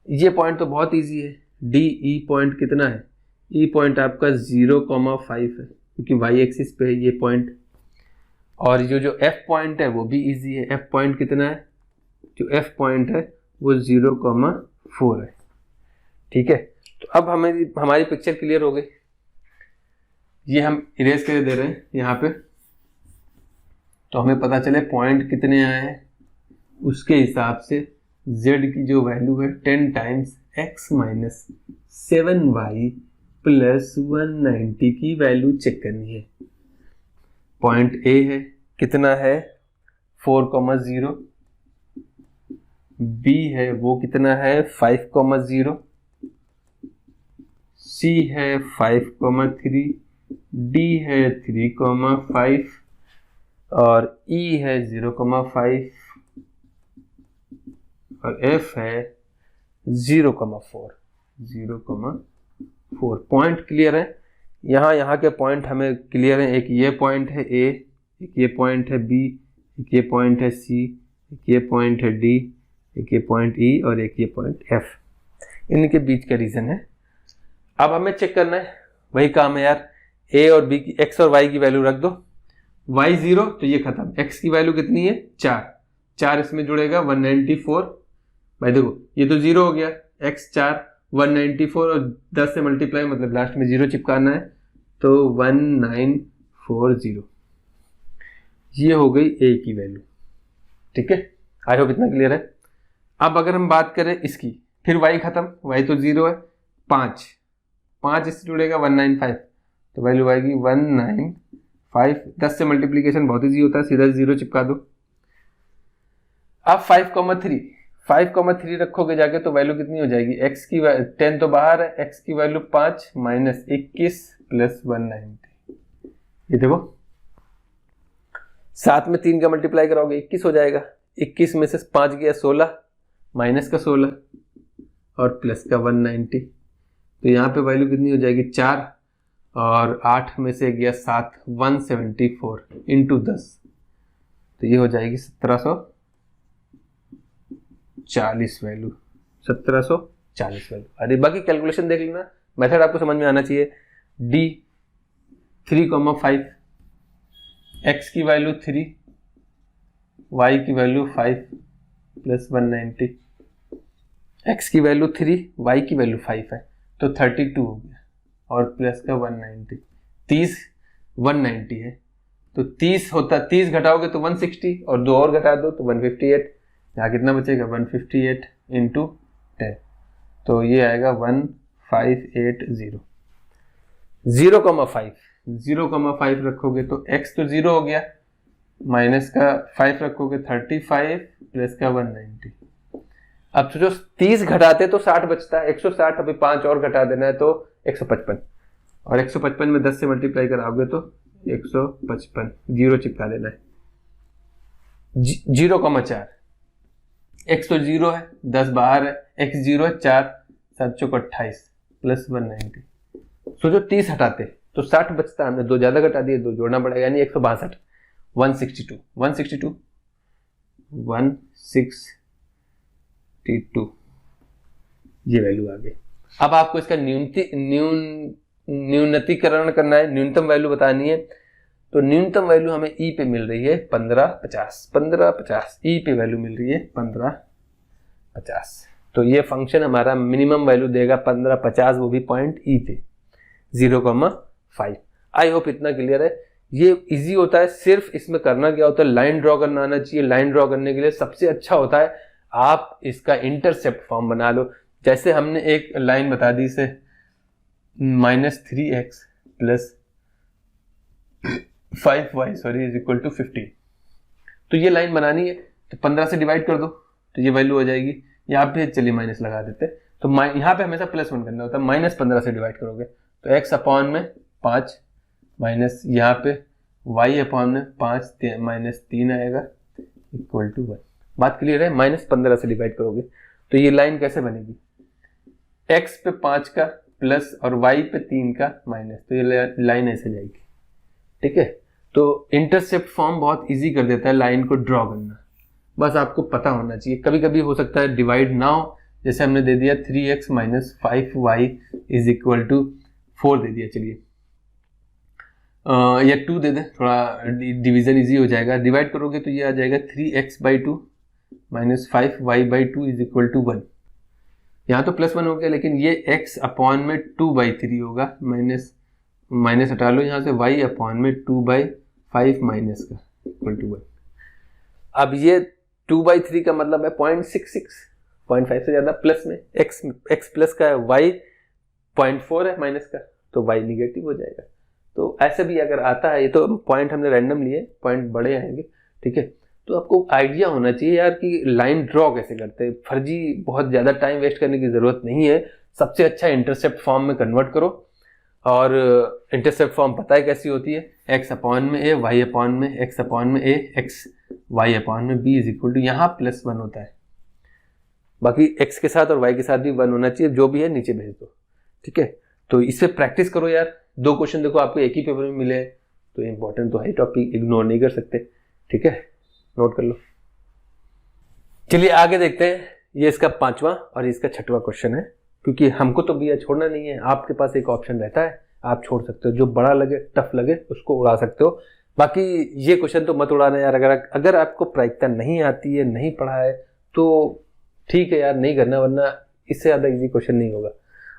ये पॉइंट तो बहुत इजी है, डी ई पॉइंट कितना है, ई पॉइंट आपका 0,5 है, क्योंकि y एक्सिस पे है ये पॉइंट। और जो f पॉइंट है वो भी इजी है, f पॉइंट कितना है, जो f पॉइंट है वो 0,4 है। ठीक है, तो अब हमारी पिक्चर क्लियर हो गई। ये हम इरेज करके दे रहे हैं यहाँ पे, तो हमें पता चले पॉइंट कितने आए हैं, उसके हिसाब से z की जो वैल्यू है 10 times x minus 7y plus 190 की वैल्यू चेक करनी है। पॉइंट A है, कितना है 4,0, B है वो कितना है 5,0, C है 5,3, D है 3,5 और E है 0,5 और F है 0,4। पॉइंट क्लियर है, यहाँ के पॉइंट हमें क्लियर है। एक ये पॉइंट है A, एक ये पॉइंट है B, एक ये पॉइंट है C, एक ये पॉइंट है D, एक ये पॉइंट E और एक ये पॉइंट F। इनके बीच का रीजन है। अब हमें चेक करना है, वही काम है यार, A और B की x और y की वैल्यू रख दो। y 0 तो ये खत्म, x की वैल्यू कितनी है 4 इसमें जुड़ेगा 194। भाई देखो ये तो 0 हो गया, x 4 194 और 10 से मल्टीप्लाई मतलब लास्ट में 0 चिपकाना है, तो 1940। ये हो गई a की वैल्यू। ठीक है, आई होप इतना क्लियर है। अब अगर हम बात करें इसकी, फिर y खत्म, y तो 0 है, 5 इससे जुड़ेगा 195, तो वैल्यू आएगी 195। 10 से मल्टीप्लीकेशन बहुत ईजी होता है, सीधा 0 चिपका दो। अब 5,3 रखोगे जाके तो वैल्यू कितनी हो जाएगी, x की 10 तो बाहर है, x की वैल्यू 5 माइनस 21 प्लस 190। ये देखो साथ में 3 का मल्टीप्लाई कराओगे 21 हो जाएगा, 21 में से 5 गया 16, माइनस का 16 और प्लस का 190, तो यहाँ पे वैल्यू कितनी हो जाएगी 4 और 8 में से गया 7, 174 इंटू 10, तो ये हो जाएगी 1740 वैल्यू, 1740 वैल्यू। अरे बाकी कैलकुलेशन देख लेना, मेथड आपको समझ में आना चाहिए। D 3,5, x की वैल्यू 3, y की वैल्यू 5 प्लस 190, x की वैल्यू 3, y की वैल्यू 5 है, तो 32 हो गया और प्लस का 190, 30 190 है, तो 30 होता, 30 घटाओगे तो 160 और 2 और घटा दो तो 158, यहाँ कितना बचेगा 158 इंटू 10, तो ये आएगा 1580। 0,5 रखोगे तो x तो 0 हो गया, माइनस का 5 रखोगे 35 प्लस का 190। अब तो जो 30 घटाते तो 60 बचता है, 160, अभी 5 और घटा देना है तो 155, और 155 में 10 से मल्टीप्लाई कराओगे तो 155, 0 चिपका देना है। 0,4, x तो 0 है, 10 बाहर है, x 0 है, 4 7 चौक 28 प्लस 190। सोचो 30 हटाते तो 60 बचता, हमने 2 ज्यादा घटा दिए, 2 जोड़ना पड़ेगा, यानी 162, 162 ये वैल्यू आ गई। अब आपको इसका न्यूनतीकरण करना है, न्यूनतम वैल्यू बतानी है, तो न्यूनतम वैल्यू हमें ई पे मिल रही है 1550, ई पे वैल्यू मिल रही है 1550, तो ये फंक्शन हमारा मिनिमम वैल्यू देगा 1550, वो भी पॉइंट ई पे 0,5। आई होप इतना क्लियर है। ये इजी होता है, सिर्फ इसमें करना क्या होता है, लाइन ड्रॉ करना आना चाहिए। लाइन ड्रॉ करने के लिए सबसे अच्छा होता है आप इसका इंटरसेप्ट फॉर्म बना लो। जैसे हमने एक लाइन बता दी इसे -3x plus 5y is equal to 15, तो ये लाइन बनानी है। तो 15 से डिवाइड कर दो तो ये वैल्यू हो जाएगी। यहाँ पे चलिए माइनस लगा देते, तो यहाँ पे हमेशा +1 करना होता है, -15 से डिवाइड करोगे तो x अपॉन में 5 माइनस यहाँ पे y अपॉन में 5 -3 आएगा इक्वल टू 1। बात क्लियर है? -15 से डिवाइड करोगे तो ये लाइन कैसे बनेगी, x पे 5 का प्लस और y पे 3 का माइनस, तो ये लाइन ऐसे जाएगी। ठीक है, तो इंटरसेप्ट फॉर्म बहुत इजी कर देता है लाइन को ड्रॉ करना, बस आपको पता होना चाहिए। कभी कभी हो सकता है डिवाइड ना हो, जैसे हमने दे दिया 3x - 5y is equal to 4 दे दिया, चलिए या 2 दे दें, थोड़ा डिवीजन इजी हो जाएगा। डिवाइड करोगे तो ये आ जाएगा 3x/2 - 5y/2 is equal to 1। यहाँ तो +1 हो गया, लेकिन ये x अपॉन में 2/3 होगा, माइनस हटा लो यहाँ से, y अपॉन में 2/5 माइनस का इक्वल टू 1। अब ये 2/3 का मतलब है 0.66, 0.5 से ज़्यादा प्लस में, x प्लस का है, y 0.4 है माइनस का, तो y निगेटिव हो जाएगा। तो ऐसे भी अगर आता है, ये तो पॉइंट हमने रैंडम लिए, पॉइंट बड़े आएंगे। ठीक है, तो आपको आइडिया होना चाहिए यार कि लाइन ड्रॉ कैसे करते हैं। फर्जी बहुत ज़्यादा टाइम वेस्ट करने की ज़रूरत नहीं है, सबसे अच्छा इंटरसेप्ट फॉर्म में कन्वर्ट करो। और इंटरसेप्ट फॉर्म पता है कैसी होती है, x अपॉन में a, y अपॉन में x अपॉन में a, x y अपॉन में b इज इक्वल टू, यहाँ +1 होता है, बाकी x के साथ और y के साथ भी 1 होना चाहिए, जो भी है नीचे भेज दो। ठीक है, तो इससे प्रैक्टिस करो यार। 2 क्वेश्चन देखो आपको एक ही पेपर में मिले, तो इंपॉर्टेंट तो है, टॉपिक इग्नोर नहीं कर सकते। ठीक है, नोट कर लो। चलिए आगे देखते हैं, ये इसका 5वां और इसका 6वां क्वेश्चन है, क्योंकि हमको तो भैया छोड़ना नहीं है, आपके पास एक ऑप्शन रहता है, आप छोड़ सकते हो, जो बड़ा लगे टफ लगे उसको उड़ा सकते हो। बाकी ये क्वेश्चन तो मत उड़ाना यार, अगर आपको प्रायिकता नहीं आती है, नहीं पढ़ा है तो ठीक है यार, नहीं करना, वरना इससे ज़्यादा इजी क्वेश्चन नहीं होगा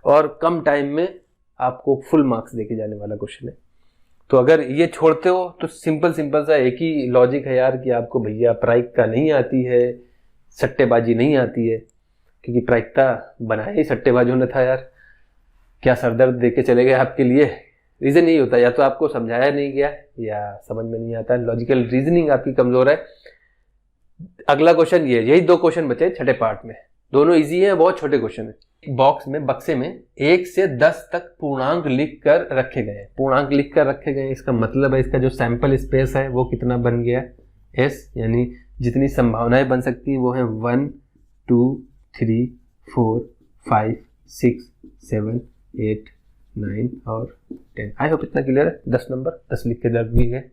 और कम टाइम में आपको फुल मार्क्स देके जाने वाला क्वेश्चन है। तो अगर ये छोड़ते हो तो सिंपल सा एक ही लॉजिक है यार कि आपको भैया प्रायिकता नहीं आती है, सट्टेबाजी नहीं आती है, क्योंकि प्रायिकता बनाया ही सट्टेबाजों ने था यार, क्या सरदर्द देके चले गए आपके लिए। रीज़न यही होता है, या तो आपको समझाया नहीं गया या समझ में नहीं आता, लॉजिकल रीजनिंग आपकी कमज़ोर है। अगला क्वेश्चन ये, यही 2 क्वेश्चन बचे 6ठे पार्ट में, दोनों इजी है, बहुत छोटे क्वेश्चन है। बक्से में 1 से 10 तक पूर्णांक लिख कर रखे गए। पूर्णांक लिख कर रखे गए, इसका मतलब है इसका जो सैंपल स्पेस है वो कितना बन गया, S, यानी जितनी संभावनाएं बन सकती हैं वो है 1 2 3 4 5 6 7 8 9 और 10। आई होप इतना क्लियर है। 10 नंबर 10 लिख के दर्ज भी है।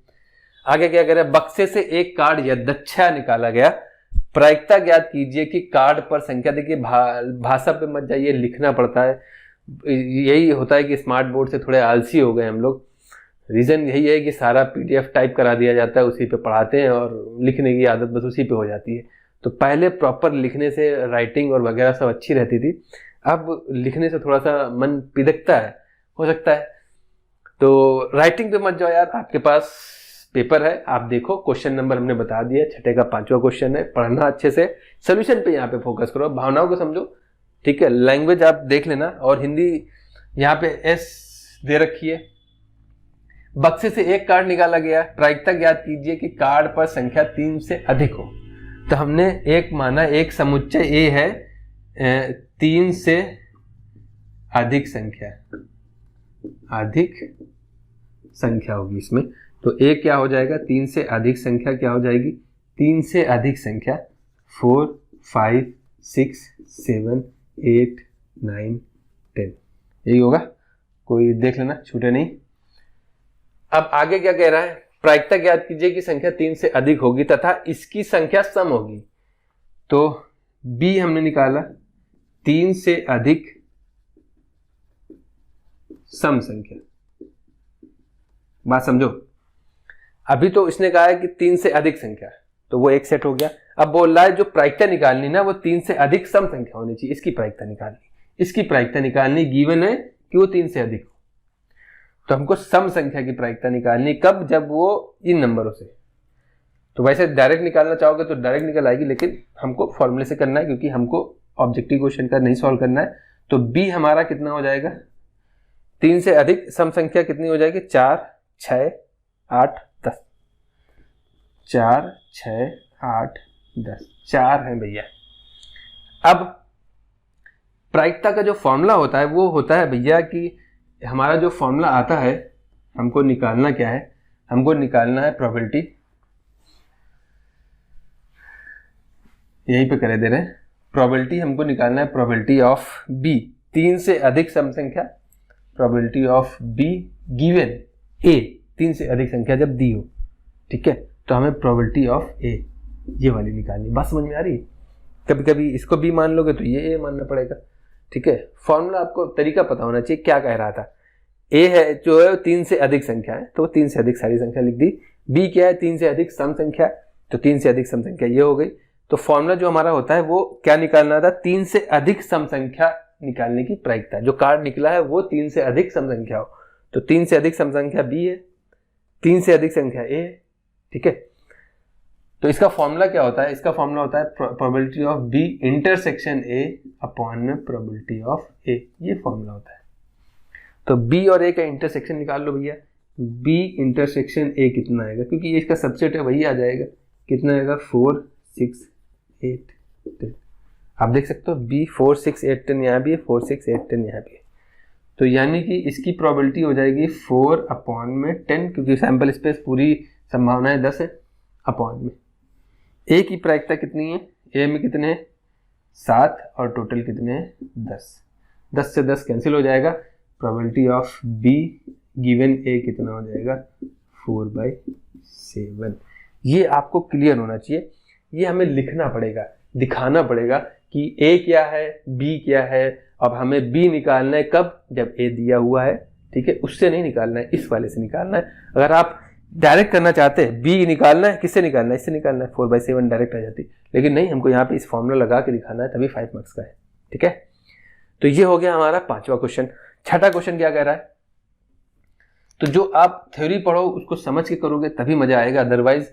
आगे क्या करें, बक्से से एक कार्ड यदृच्छा निकाला गया, प्रायिकता ज्ञात कीजिए कि कार्ड पर संख्या, देखिए भाषा पे मत जाइए, लिखना पड़ता है। यही होता है कि स्मार्ट बोर्ड से थोड़े आलसी हो गए हम लोग। रीज़न यही है कि सारा PDF टाइप करा दिया जाता है, उसी पे पढ़ाते हैं और लिखने की आदत बस उसी पे हो जाती है। तो पहले प्रॉपर लिखने से राइटिंग और वगैरह सब अच्छी रहती थी, अब लिखने से थोड़ा सा मन पिदकता है, हो सकता है। तो राइटिंग पे मत जाओ यार, आपके पास पेपर है, आप देखो, क्वेश्चन नंबर हमने बता दिया, 6ठे का 5वां क्वेश्चन है, पढ़ना अच्छे से, सोल्यूशन पे यहाँ पे फोकस करो, भावनाओं को समझो। ठीक है, लैंग्वेज आप देख लेना, और हिंदी यहाँ पे S दे रखी है। बक्से से एक कार्ड निकाला गया, प्रायिकता ज्ञात कीजिए कि कार्ड पर संख्या 3 से अधिक हो। तो हमने एक माना, एक समुच्चय A है 3 से अधिक संख्या होगी इसमें, तो A क्या हो जाएगा, 3 से अधिक संख्या क्या हो जाएगी, 3 से अधिक संख्या 4 5 6 7 8 9 10, यही होगा, कोई देख लेना छूटे नहीं। अब आगे क्या कह रहा है, प्रायिकता ज्ञात कीजिए कि संख्या 3 से अधिक होगी तथा इसकी संख्या सम होगी। तो B हमने निकाला, 3 से अधिक सम संख्या, बात समझो। अभी तो इसने कहा है कि 3 से अधिक संख्या, तो वो एक सेट हो गया। अब बोल रहा है जो प्रायिकता निकालनी ना, वो 3 से अधिक सम संख्या होनी चाहिए, इसकी प्रायिकता निकालनी, गिवन है कि वो 3 से अधिक हो। तो हमको सम संख्या की प्रायिकता निकालनी, कब, जब वो इन नंबरों से। तो वैसे डायरेक्ट निकालना चाहोगे तो डायरेक्ट निकल आएगी, लेकिन हमको फॉर्मूले से करना है, क्योंकि हमको ऑब्जेक्टिव क्वेश्चन का नहीं सॉल्व करना है। तो B हमारा कितना हो जाएगा, 3 से अधिक सम संख्या कितनी हो जाएगी, 4 6 8 10, 4 6 8 10, 4 है भैया। अब प्रायिकता का जो फॉर्मूला होता है वो होता है भैया कि हमारा जो फॉर्मूला आता है, हमको निकालना क्या है, हमको निकालना है प्रोबेबिलिटी, यहीं पे करे दे रहे हैं, प्रोबेबिलिटी हमको निकालना है प्रोबेबिलिटी ऑफ बी, 3 से अधिक सम संख्या, प्रोबेबिलिटी ऑफ बी गिवन ए, 3 से अधिक संख्या जब दी हो, ठीक है, तो हमें प्रोबेबिलिटी ऑफ ए ये वाली निकालनी। बात समझ में आ रही है? कभी कभी इसको बी मान लोगे तो ये ए मानना पड़ेगा, ठीक है। फॉर्मूला आपको तरीका पता होना चाहिए क्या कह रहा था। ए है जो है 3 से अधिक संख्या है, तो 3 से अधिक सारी संख्या लिख दी। बी क्या है, 3 से अधिक सम संख्या, तो 3 से अधिक सम संख्या ये हो गई। तो फॉर्मूला जो हमारा होता है वो क्या निकालना था, 3 से अधिक सम संख्या निकालने की प्रायिकता। जो कार्ड निकला है वो 3 से अधिक सम संख्या हो, तो 3 से अधिक सम संख्या बी है, 3 से अधिक संख्या ए है, ठीक है। तो इसका फॉर्मूला क्या होता है, इसका फॉर्मूला होता है probability of b intersection a upon में प्रोबेबिलिटी ऑफ ए, ये फॉर्मूला होता है। तो बी और ए का इंटरसेक्शन निकाल लो भैया, बी इंटरसेक्शन ए कितना आएगा, क्योंकि ये इसका सबसेट है वही आ जाएगा, कितना आएगा 4 6 8 10। आप देख सकते हो बी 4 6 8 10 यहाँ भी है, 4 6 8 10 यहाँ भी है, तो यानी कि इसकी प्रोबेबिलिटी हो जाएगी 4 अपॉन में 10, क्योंकि सैंपल स्पेस पूरी संभावनाएं 10 है, अपॉन में ए की प्रायिकता कितनी है, ए में कितने हैं 7 और टोटल कितने हैं 10, 10 से 10 कैंसिल हो जाएगा, प्रोबेबिलिटी ऑफ बी गिवन ए कितना हो जाएगा 4/7। ये आपको क्लियर होना चाहिए, ये हमें लिखना पड़ेगा, दिखाना पड़ेगा कि ए क्या है बी क्या है। अब हमें बी निकालना है कब, जब ए दिया हुआ है, ठीक है, उससे नहीं निकालना है, इस वाले से निकालना है। अगर आप डायरेक्ट करना चाहते हैं, बी निकालना है, किससे निकालना है, इससे निकालना है, 4/7 डायरेक्ट आ जाती, लेकिन नहीं, हमको यहाँ पे इस फॉर्मूला लगा के दिखाना है, तभी 5 मार्क्स का है, ठीक है। तो ये हो गया हमारा 5वां क्वेश्चन। छठा क्वेश्चन क्या कह रहा है, तो जो आप थ्योरी पढ़ो उसको समझ के करोगे तभी मजा आएगा, अदरवाइज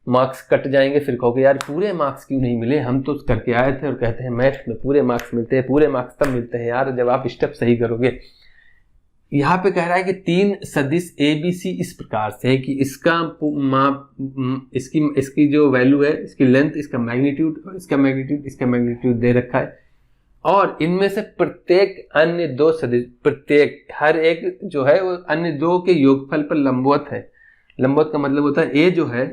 मार्क्स कट जाएंगे, फिर कहोगे यार पूरे मार्क्स क्यों नहीं मिले, हम तो करके आए थे और कहते हैं मैथ में पूरे मार्क्स मिलते हैं। पूरे मार्क्स तब मिलते हैं यार जब आप स्टेप सही करोगे। यहाँ पे कह रहा है कि 3 सदिश ए बी सी इस प्रकार से है कि इसका माप, इसकी जो वैल्यू है, इसकी लेंथ, इसका मैग्नीट्यूड और इसका मैग्नीट्यूड दे रखा है, और इनमें से प्रत्येक अन्य 2 सदिश, प्रत्येक हर एक जो है वो अन्य 2 के योगफल पर लंबवत है। लंबवत का मतलब होता है ए जो है,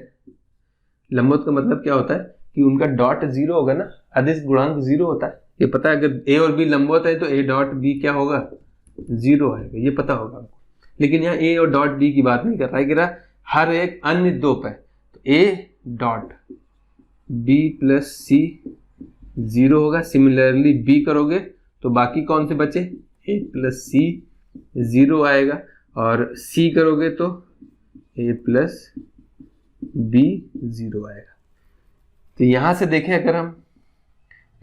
लंबवत का मतलब क्या होता है कि उनका डॉट 0 होगा ना, अदिश गुणांक 0 होता है, ये पता है। अगर ए और बी लंबवत है तो ए डॉट बी क्या होगा 0 आएगा, ये पता होगा आपको। लेकिन यहाँ ए और डॉट बी की बात नहीं कर रहा है, कह रहा हर एक अन्य 2 पे, तो ए डॉट बी प्लस सी 0 होगा। सिमिलरली बी करोगे तो बाकी कौन से बचे, ए प्लस सी 0 आएगा, और सी करोगे तो ए प्लस बी 0 आएगा। तो यहां से देखें अगर हम,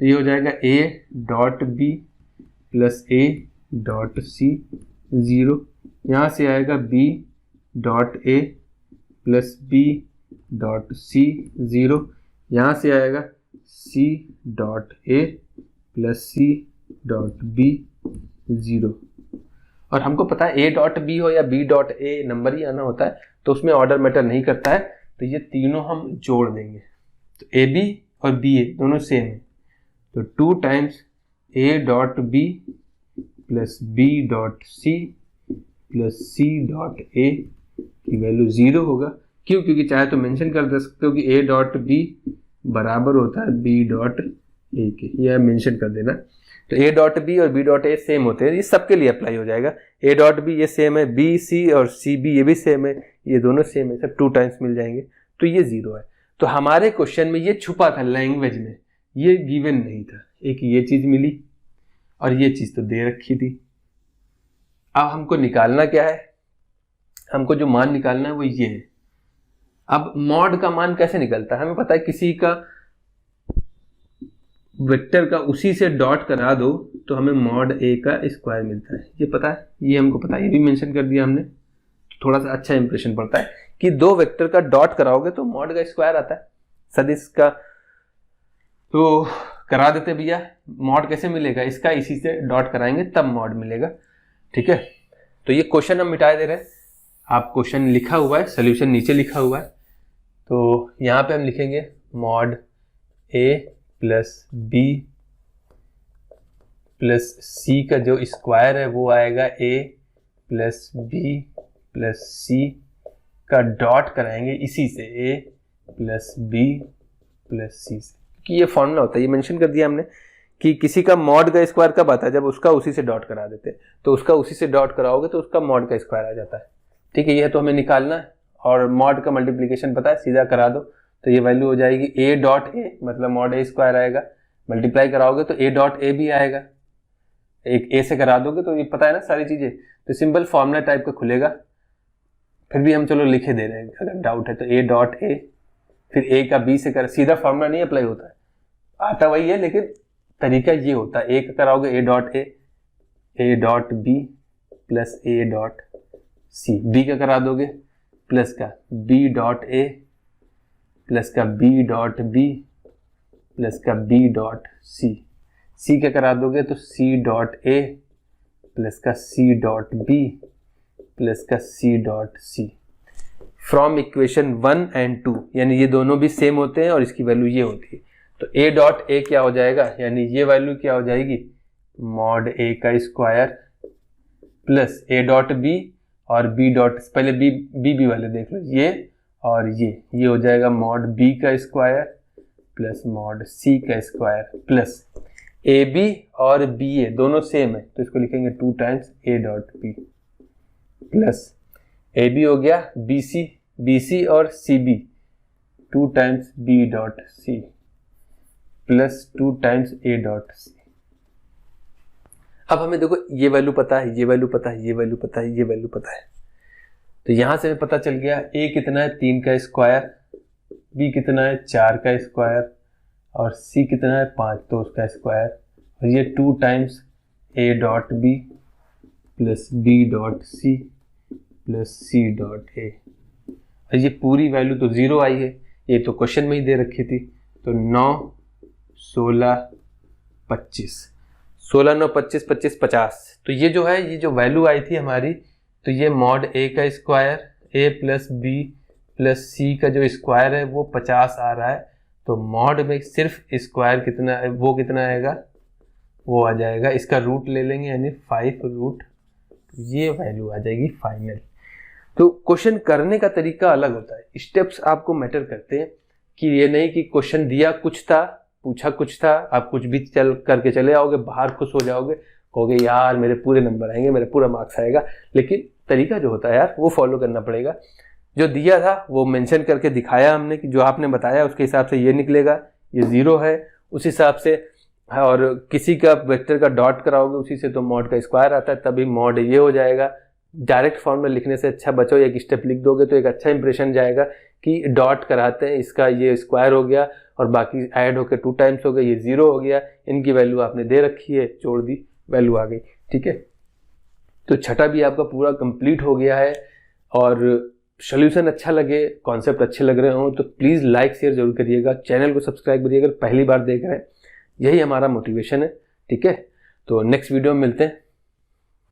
तो ये हो जाएगा a dot B plus A dot c 0, यहां से आएगा बी डॉट ए प्लस बी डॉट सी 0, यहां से आएगा सी डॉट ए प्लस सी डॉट बी 0। और हमको पता है ए डॉट बी हो या बी डॉट ए नंबर ही आना होता है, तो उसमें ऑर्डर मैटर नहीं करता है। तो ये तीनों हम जोड़ देंगे, तो ए बी और बी ए दोनों सेम है, तो 2 times A dot B plus B dot C plus C dot a की वैल्यू 0 होगा। क्यों, क्योंकि चाहे तो मेंशन कर दे सकते हो कि ए डॉट बी बराबर होता है बी डॉट ए के, यह मेंशन कर देना। तो ए डॉट बी और बी डॉट ए सेम होते हैं, ये सबके लिए अप्लाई हो जाएगा। ए डॉट बी ये सेम है, बी सी और सी बी ये भी सेम है, ये दोनों सेम है, सब 2 टाइम्स मिल जाएंगे, तो ये 0 है। तो हमारे क्वेश्चन में ये छुपा था लैंग्वेज में, ये गिवन नहीं था। एक ये चीज मिली और ये चीज तो दे रखी थी। अब हमको निकालना क्या है, हमको जो मान निकालना है वो ये है। अब मॉड का मान कैसे निकलता है, हमें पता है किसी का वेक्टर का उसी से डॉट करा दो तो हमें मॉड ए का स्क्वायर मिलता है, ये पता है, ये हमको पता है, ये भी मेंशन कर दिया हमने। तो थोड़ा सा अच्छा इंप्रेशन पड़ता है कि 2 वेक्टर का डॉट कराओगे तो मॉड का स्क्वायर आता है सदिश का। तो करा देते भैया, मॉड कैसे मिलेगा, इसका इसी से डॉट कराएंगे तब मॉड मिलेगा, ठीक है। तो ये क्वेश्चन हम मिटा दे रहे हैं, आप क्वेश्चन लिखा हुआ है, सोल्यूशन नीचे लिखा हुआ है, तो यहाँ पे हम लिखेंगे मॉड ए प्लस बी प्लस सी का जो स्क्वायर है वो आएगा ए प्लस बी प्लस सी का डॉट कराएंगे इसी से ए प्लस बी प्लस सी से, क्योंकि ये फॉर्मूला होता है, ये मेंशन कर दिया हमने कि किसी का मॉड का स्क्वायर कब आता है, जब उसका उसी से डॉट करा देते हैं। तो उसका उसी से डॉट कराओगे तो उसका मॉड का स्क्वायर आ जाता है। ठीक है, ये तो हमें निकालना है और मॉड का मल्टीप्लीकेशन पता है, सीधा करा दो तो ये वैल्यू हो जाएगी ए डॉट ए, मतलब मॉड ए स्क्वायर आएगा। मल्टीप्लाई कराओगे तो ए डॉट ए भी आएगा, एक ए से करा दोगे तो ये पता है ना सारी चीजें, तो सिंपल फॉर्मूला टाइप का खुलेगा। फिर भी हम चलो लिखे दे रहे हैं, अगर डाउट है तो ए डॉट ए, फिर ए का बी से कर, सीधा फॉर्मूला नहीं अप्लाई होता है, आता वही है लेकिन तरीका ये होता है। ए का कराओगे A dot A dot B plus A dot C, B का करा दोगे प्लस का बी डॉट ए प्लस का बी डॉट बी प्लस का बी डॉट सी, सी का करा दोगे तो सी डॉट ए प्लस का सी डॉट बी प्लस का c dot c. From equation 1 and 2, यानी ये दोनों भी सेम होते हैं और इसकी वैल्यू ये होती है। तो ए डॉट ए क्या हो जाएगा, यानी ये वैल्यू क्या हो जाएगी, मॉड ए का स्क्वायर प्लस ए डॉट बी और बी डॉट, पहले बी वाले देख लो, ये और ये हो जाएगा मॉड बी का स्क्वायर प्लस मॉड सी का स्क्वायर प्लस ए बी और बी ए दोनों सेम है तो इसको लिखेंगे 2 times A dot B plus a b हो गया बी सी और c b 2 times b dot सी प्लस 2 टाइम्स ए डॉट सी। अब हमें देखो ये वैल्यू पता है, ये वैल्यू पता है, ये वैल्यू पता है, ये वैल्यू पता है, तो यहां से हमें पता चल गया ए कितना है 3 का स्क्वायर, बी कितना है 4 का स्क्वायर और सी कितना है 5, तो उसका स्क्वायर, और ये 2 times A dot B plus B dot C plus C dot A. और ये पूरी वैल्यू तो 0 आई है, ये तो क्वेश्चन में ही दे रखी थी। तो 9 16 25, 16 9 25 25 50, तो ये जो है, ये जो वैल्यू आई थी हमारी, तो ये मॉड ए का स्क्वायर ए प्लस बी प्लस सी का जो स्क्वायर है वो 50 आ रहा है। तो मॉड में सिर्फ स्क्वायर कितना है, वो कितना आएगा, वो आ जाएगा, इसका रूट ले लेंगे यानी 5 रूट, ये वैल्यू आ जाएगी फाइनल। तो क्वेश्चन करने का तरीका अलग होता है, स्टेप्स आपको मैटर करते हैं, कि ये नहीं कि क्वेश्चन दिया कुछ था, पूछा कुछ था, आप कुछ भी चल करके चले आओगे, बाहर खुश हो जाओगे, कहोगे यार मेरे पूरे नंबर आएंगे, मेरे पूरा मार्क्स आएगा, लेकिन तरीका जो होता है यार वो फॉलो करना पड़ेगा। जो दिया था वो मेंशन करके दिखाया हमने कि जो आपने बताया उसके हिसाब से ये निकलेगा, ये 0 है उस हिसाब से, और किसी का वेक्टर का डॉट कराओगे उसी से तो मॉड का स्क्वायर आता है, तभी मॉड ये हो जाएगा। डायरेक्ट फॉर्म में लिखने से अच्छा बचो, एक स्टेप लिख दोगे तो एक अच्छा इंप्रेशन जाएगा कि डॉट कराते हैं, इसका ये स्क्वायर हो गया और बाकी ऐड होकर 2 टाइम्स हो गया, ये 0 हो गया, इनकी वैल्यू आपने दे रखी है, जोड़ दी, वैल्यू आ गई। ठीक है, तो छठा भी आपका पूरा कंप्लीट हो गया है। और सोल्यूशन अच्छा लगे, कॉन्सेप्ट अच्छे लग रहे हो तो प्लीज़ लाइक शेयर जरूर करिएगा, चैनल को सब्सक्राइब करिएगा, पहली बार देख रहे हैं, यही हमारा मोटिवेशन है। ठीक है, तो नेक्स्ट वीडियो में मिलते हैं।